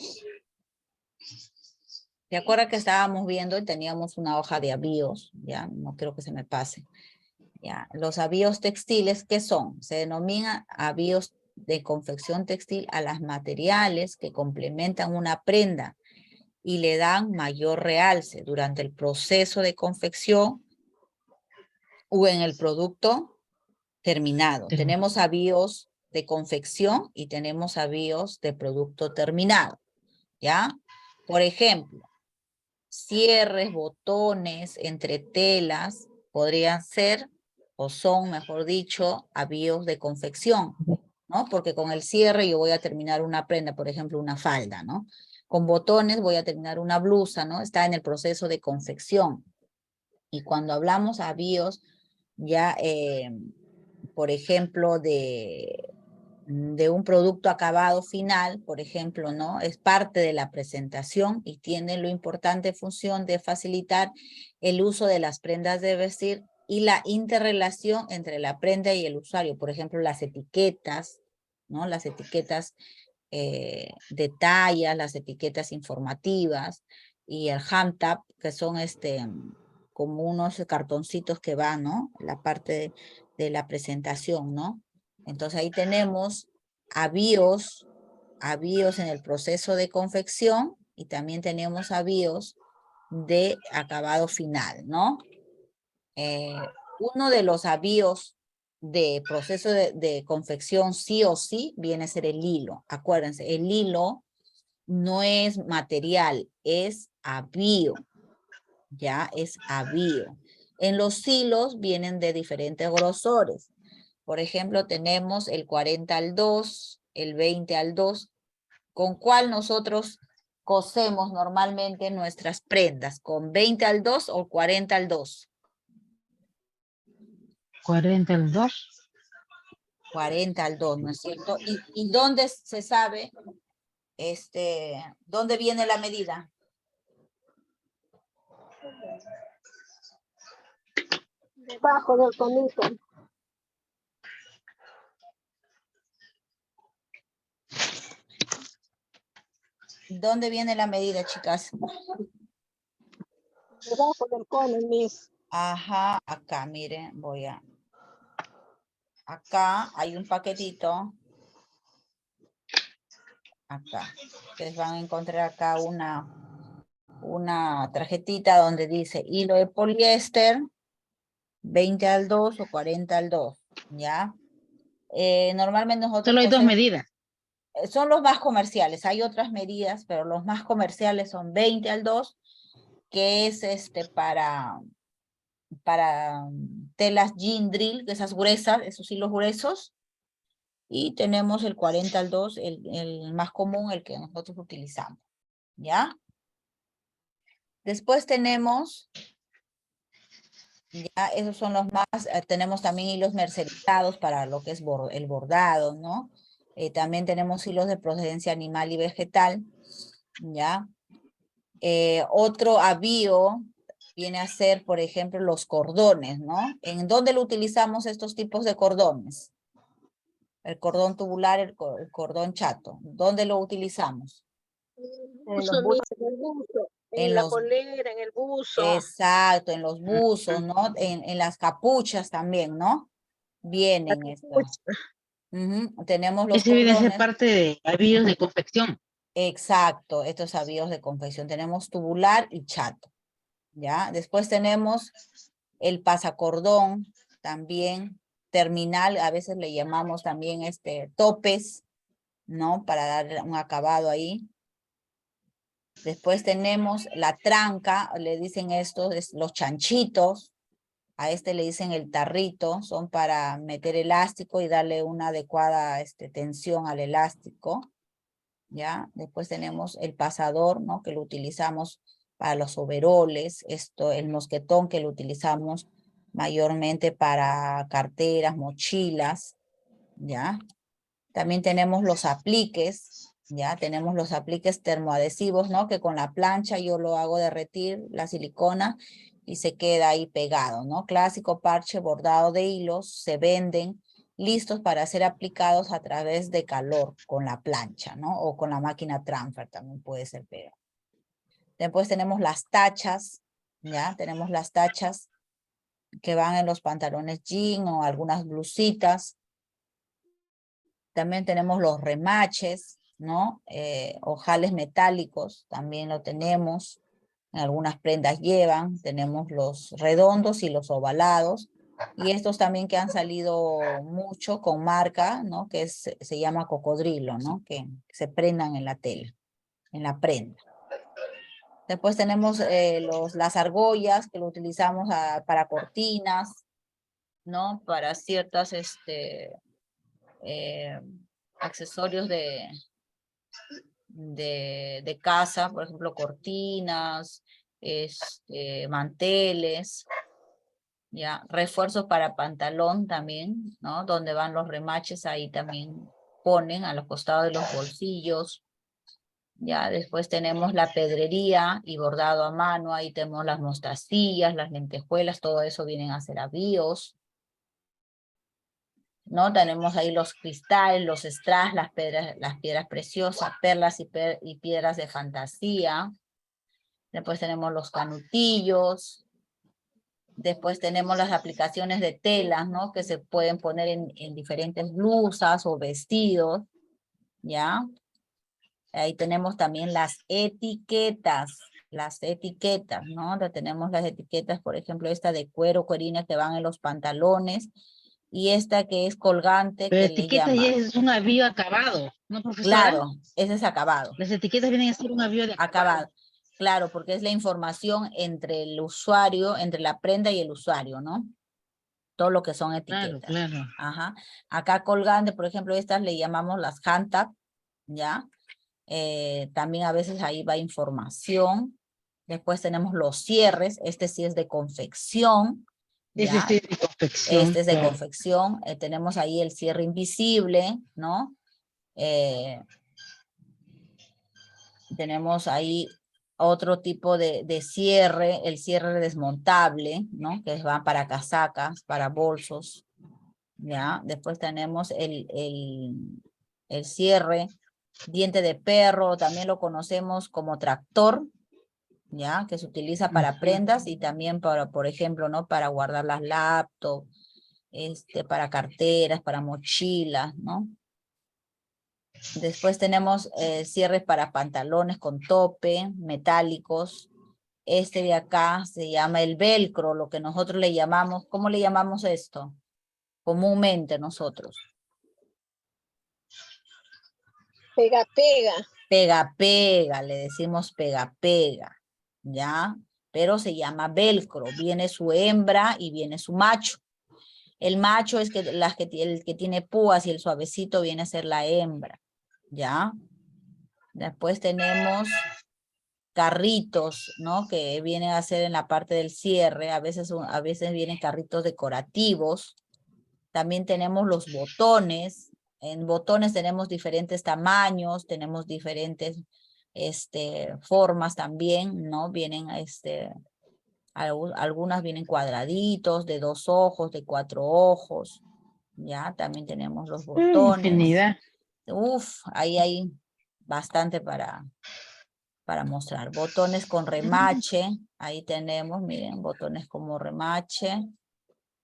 ¿Te acuerdas que estábamos viendo y teníamos una hoja de avíos? Ya, no quiero que se me pase. Ya, los avíos textiles, ¿qué son? Se denominan avíos de confección textil a los materiales que complementan una prenda y le dan mayor realce durante el proceso de confección o en el producto terminado. Tenemos avíos de confección y tenemos avíos de producto terminado, ¿ya? Por ejemplo, cierres, botones, entretelas, podrían ser, o son, mejor dicho, avíos de confección, ¿no? Porque con el cierre yo voy a terminar una prenda, por ejemplo, una falda, ¿no? Con botones voy a terminar una blusa, ¿no? Está en el proceso de confección. Y cuando hablamos avíos, ya, por ejemplo, de un producto acabado final, por ejemplo, ¿no? Es parte de la presentación y tiene la importante función de facilitar el uso de las prendas de vestir y la interrelación entre la prenda y el usuario. Por ejemplo, las etiquetas, ¿no? Las etiquetas de talla, las etiquetas informativas y el hand tab, que son como unos cartoncitos que van, ¿no? La parte de la presentación, ¿no? Entonces ahí tenemos avíos en el proceso de confección y también tenemos avíos de acabado final, ¿no? Uno de los avíos de proceso de confección sí o sí viene a ser el hilo. Acuérdense, el hilo no es material, es avío, ya es avío. En los hilos vienen de diferentes grosores. Por ejemplo, tenemos el 40 al 2, el 20 al 2, con cuál nosotros cosemos normalmente nuestras prendas, con 20 al 2 o 40 al 2. 40 al 2. 40 al 2, ¿no es cierto? ¿Y dónde se sabe, dónde viene la medida? Debajo del conito. ¿Dónde viene la medida, chicas? Debajo del cono, Miss. Ajá, acá, miren, acá hay un paquetito. Acá. Ustedes van a encontrar acá una tarjetita donde dice hilo de poliéster, 20 al 2 o 40 al 2, ¿ya? Normalmente nosotros... Solo hay dos medidas. Son los más comerciales, hay otras medidas, pero los más comerciales son 20 al 2, que es para telas jean drill, que esas gruesas, esos hilos gruesos, y tenemos el 40 al 2, el más común, el que nosotros utilizamos, ¿ya? Después tenemos, ya esos son los más, tenemos también hilos mercerizados para lo que es el bordado, ¿no? También tenemos hilos de procedencia animal y vegetal, ¿ya? Otro avío viene a ser, por ejemplo, los cordones, ¿no? ¿En dónde lo utilizamos estos tipos de cordones? El cordón tubular, el cordón chato. ¿Dónde lo utilizamos? En la polera, en el buzo. Exacto, en los buzos, ¿no? En las capuchas también, ¿no? Vienen estos. Tenemos los Ese viene a ser cordones. parte de avíos de confección. Exacto, estos avíos de confección. Tenemos tubular y chato, ¿ya? Después tenemos el pasacordón, también terminal, a veces le llamamos también topes, ¿no? Para dar un acabado ahí. Después tenemos la tranca, le dicen estos, los chanchitos, a le dicen el tarrito, son para meter elástico y darle una adecuada tensión al elástico. ¿ya? Después tenemos el pasador, ¿no? Que lo utilizamos para los overoles, el mosquetón que lo utilizamos mayormente para carteras, mochilas, ¿ya? También tenemos los apliques, ¿ya? Tenemos los apliques termoadhesivos, ¿no? Que con la plancha yo lo hago derretir, la silicona, y se queda ahí pegado, ¿no? Clásico parche bordado de hilos, se venden listos para ser aplicados a través de calor con la plancha, ¿no? O con la máquina transfer también puede ser pegado. Después tenemos las tachas, ¿ya? Tenemos las tachas que van en los pantalones jean o algunas blusitas. También tenemos los remaches, ¿no? Ojales metálicos, también lo tenemos. En algunas prendas llevan, tenemos los redondos y los ovalados. Y estos también que han salido mucho con marca, ¿no? Que se llama cocodrilo, ¿no? Que se prendan en la tela, en la prenda. Después tenemos las argollas que lo utilizamos para cortinas, ¿no? Para ciertas accesorios de casa, por ejemplo, cortinas, manteles, ya, refuerzos para pantalón también, ¿no? Donde van los remaches, ahí también ponen a los costados de los bolsillos. Ya, después tenemos la pedrería y bordado a mano, ahí tenemos las mostacillas, las lentejuelas, todo eso vienen a ser avíos. ¿No? Tenemos ahí los cristales, los strass, las piedras preciosas, perlas y piedras de fantasía. Después tenemos los canutillos. Después tenemos las aplicaciones de telas, ¿no? Que se pueden poner en diferentes blusas o vestidos, ¿ya? Ahí tenemos también las etiquetas, ¿no? Tenemos las etiquetas, por ejemplo, esta de cuero, cuerina que van en los pantalones, y esta que es colgante. Pero que etiqueta le ya llaman. es un avío acabado, ¿no, profesora? Claro, ese es acabado. Las etiquetas vienen a ser un avío de acabado. Claro, porque es la información entre el usuario, entre la prenda y el usuario, ¿no? Todo lo que son etiquetas. Claro. Ajá. Acá colgante, por ejemplo, estas le llamamos las hand tag, ¿ya? También a veces ahí va información. Después tenemos los cierres, este sí es de confección. ¿ya? Este es de confección. Este es de confección. Tenemos ahí el cierre invisible, ¿no? Tenemos ahí otro tipo de cierre, el cierre desmontable, ¿no? Que va para casacas, para bolsos, ¿ya? Después tenemos el cierre diente de perro, también lo conocemos como tractor, ¿ya? Que se utiliza para prendas y también para, por ejemplo, ¿no? Para guardar las laptops, para carteras, para mochilas, ¿no? Después tenemos cierres para pantalones con tope, metálicos. Este de acá se llama el velcro, lo que nosotros le llamamos, ¿cómo le llamamos esto? Comúnmente nosotros. Pega, pega. Pega, pega, le decimos pega, pega, ¿ya? Pero se llama velcro, viene su hembra y viene su macho. El macho es el que tiene púas y el suavecito viene a ser la hembra, ¿ya? Después tenemos carritos, ¿no? Que vienen a ser en la parte del cierre, a veces vienen carritos decorativos. También tenemos los botones. En botones tenemos diferentes tamaños, tenemos diferentes formas también, ¿no? Vienen, algunas vienen cuadraditos, de 2 ojos, de 4 ojos, ¿ya? También tenemos los botones. Infinidad. Uf, ahí hay bastante para mostrar. Botones con remache, ahí tenemos, miren, botones como remache.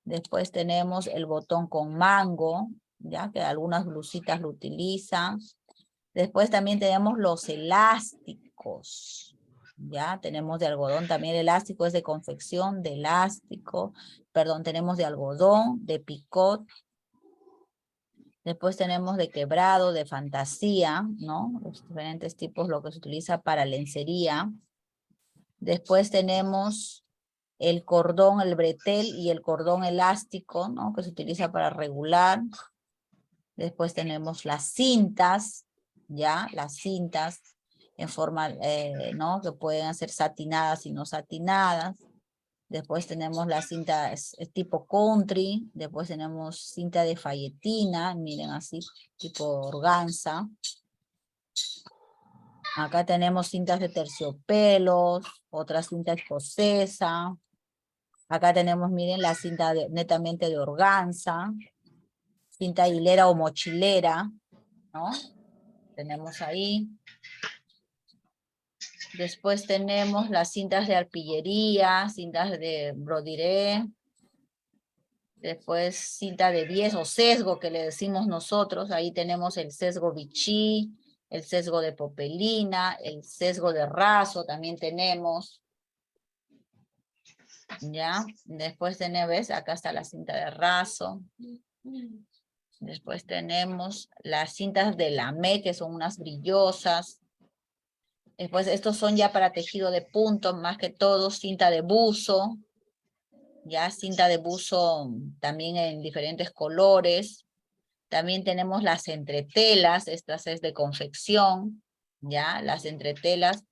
Después tenemos el botón con mango, ya que algunas blusitas lo utilizan. Después también tenemos los elásticos, ya tenemos de algodón, también el elástico es de confección, de elástico, perdón, tenemos de algodón, de picot. Después tenemos de quebrado, de fantasía, ¿no? Los diferentes tipos, lo que se utiliza para lencería. Después tenemos el cordón, el bretel y el cordón elástico, ¿no? Que se utiliza para regular. Después tenemos las cintas, ya, las cintas en forma, ¿no? Que pueden ser satinadas y no satinadas. Después tenemos las cintas tipo country, después tenemos cinta de falletina, miren así, tipo organza. Acá tenemos cintas de terciopelos, otra cinta escocesa. Acá tenemos, miren, la cinta netamente de organza, cinta hilera o mochilera, ¿no? Tenemos ahí. Después tenemos las cintas de arpillería, cintas de brodiré. Después cinta de 10 o sesgo que le decimos nosotros. Ahí tenemos el sesgo Vichy, el sesgo de popelina, el sesgo de raso también tenemos. ¿Ya? Después tenemos, ¿ves? Acá está la cinta de raso. Después tenemos las cintas de lamé, que son unas brillosas. Después estos son ya para tejido de punto, más que todo cinta de buzo. Ya cinta de buzo también en diferentes colores. También tenemos las entretelas, estas es de confección. Ya, las entretelas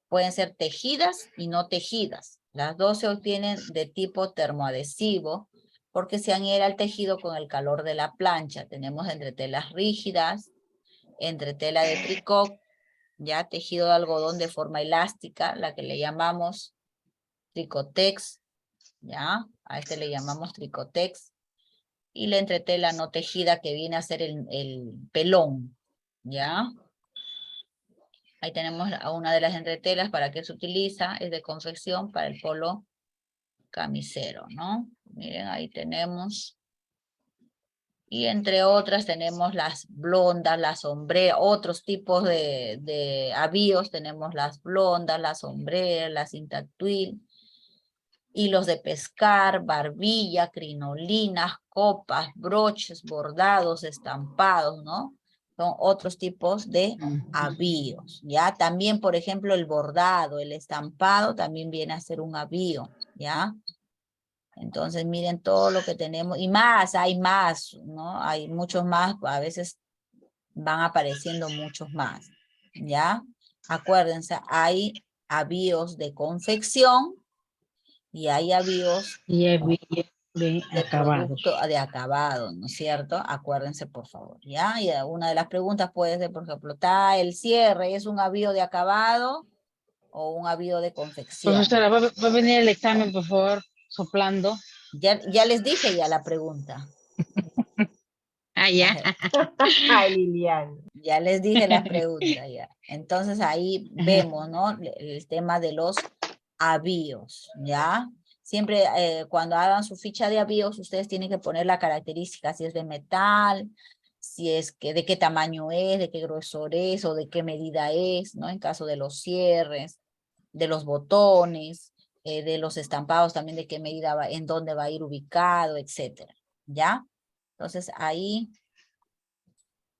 pueden ser tejidas y no tejidas. Las dos se obtienen de tipo termoadhesivo porque se adhiere al tejido con el calor de la plancha. Tenemos entretelas rígidas, entretela de tricot, ya tejido de algodón de forma elástica, la que le llamamos tricotex, ya, a este le llamamos tricotex, y la entretela no tejida que viene a ser el pelón, ya. Ahí tenemos una de las entretelas para qué se utiliza, es de confección para el polo camisero, ¿no? Miren, ahí tenemos. Y entre otras tenemos las blondas, las sombreras, otros tipos de avíos. Tenemos las blondas, las sombreras, las cinta twill, hilos de pescar, barbilla, crinolinas, copas, broches, bordados, estampados, ¿no? Son otros tipos de avíos, ¿ya? También, por ejemplo, el bordado, el estampado también viene a ser un avío, ¿ya? Entonces, miren todo lo que tenemos, y más, hay más, ¿no? Hay muchos más, a veces van apareciendo muchos más, ¿ya? Acuérdense, hay avíos de confección y hay avíos de acabados. producto de acabado, ¿no es cierto? Acuérdense, por favor, ¿ya? Y una de las preguntas puede ser, por ejemplo, ¿está el cierre? ¿Es un avío de acabado o un avío de confección? Profesora, va a venir el examen, por favor, soplando. Ya les dije ya la pregunta. Ya. Ay, Liliana. Ya les dije la pregunta, ya. Entonces ahí vemos, ¿no? El tema de los avíos, ¿ya? Siempre cuando hagan su ficha de avíos, ustedes tienen que poner la característica, si es de metal, si es que de qué tamaño es, de qué grosor es, o de qué medida es, ¿no? En caso de los cierres, de los botones, de los estampados también, de qué medida va, en dónde va a ir ubicado, etcétera, ¿ya? Entonces ahí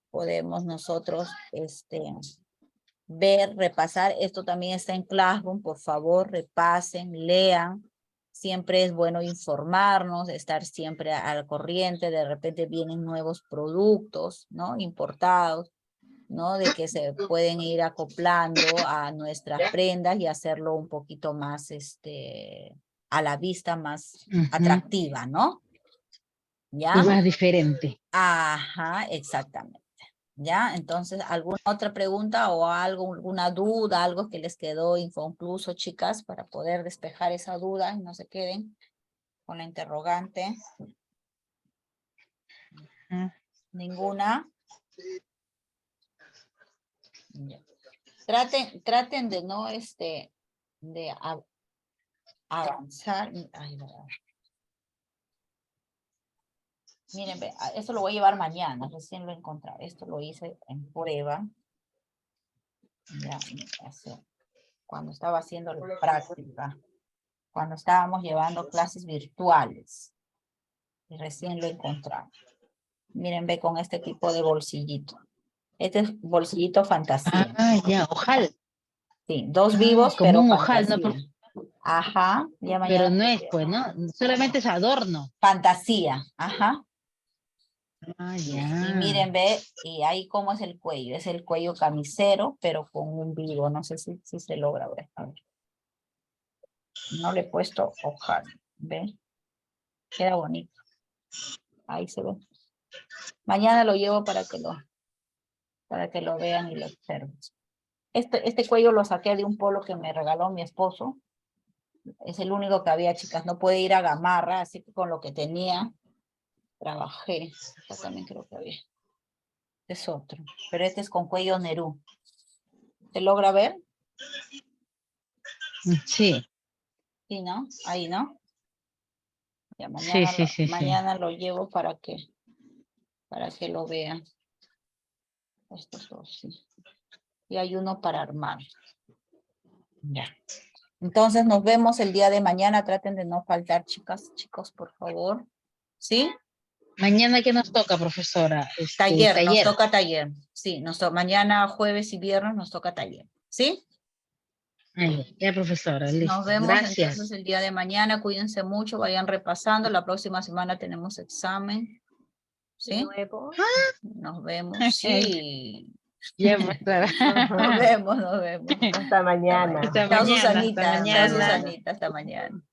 podemos nosotros ver, repasar. Esto también está en Classroom, por favor, repasen, lean. Siempre es bueno informarnos, estar siempre al corriente. De repente vienen nuevos productos, ¿no? Importados, ¿no? De que se pueden ir acoplando a nuestras prendas y hacerlo un poquito más, a la vista más atractiva, ¿no? ¿Ya? Y más diferente. Ajá, exactamente. ¿Ya? Entonces, ¿alguna otra pregunta o algo, alguna duda, algo que les quedó inconcluso, chicas, para poder despejar esa duda y no se queden con la interrogante? ¿Ninguna? Ya. Traten de no, de avanzar. Ay, no. Miren, esto lo voy a llevar mañana, recién lo he encontrado. Esto lo hice en prueba. Ya, cuando estaba haciendo la práctica. Cuando estábamos llevando clases virtuales. Y recién lo he encontrado. Miren, ve con este tipo de bolsillito. Este es bolsillito fantasía. Ya, ojal. Sí, dos vivos, como pero un ojal, fantasía. ¿no? Ajá. Ya mañana Pero no es, pues, ¿no? Solamente es adorno. fantasía, ajá. Ah, Y ya. miren, ve, y ahí cómo es el cuello. Es el cuello camisero, pero con un vivo. No sé si se logra ver. A ver. No le he puesto hojas. ¿Ve? Queda bonito. Ahí se ve. Mañana lo llevo para que lo vean y lo observen. Este cuello lo saqué de un polo que me regaló mi esposo. Es el único que había, chicas. No puede ir a Gamarra, así que con lo que tenía, trabajé. Acá también creo que había. Este es otro. Pero este es con cuello Nerú. ¿Se logra ver? Sí, Sí, ¿no? Ahí, ¿no? Ya, sí, sí, sí, sí. mañana lo llevo para que lo vean. Estos dos, sí. Y hay uno para armar. Ya. Entonces nos vemos el día de mañana. Traten de no faltar, chicas, chicos, por favor. ¿Sí? Mañana, ¿qué nos toca, profesora? Taller, nos toca taller. Sí, mañana, jueves y viernes nos toca taller. ¿Sí? Ay, ya, profesora, listo. Nos vemos Gracias. entonces el día de mañana. Cuídense mucho, vayan repasando. La próxima semana tenemos examen. ¿Sí? Nuevo. Nos vemos. Sí. Ya, profesora. Nos vemos, nos vemos. Hasta mañana. Hasta Chao, mañana, hasta Susanita. Chao, mañana. Susanita. Hasta mañana.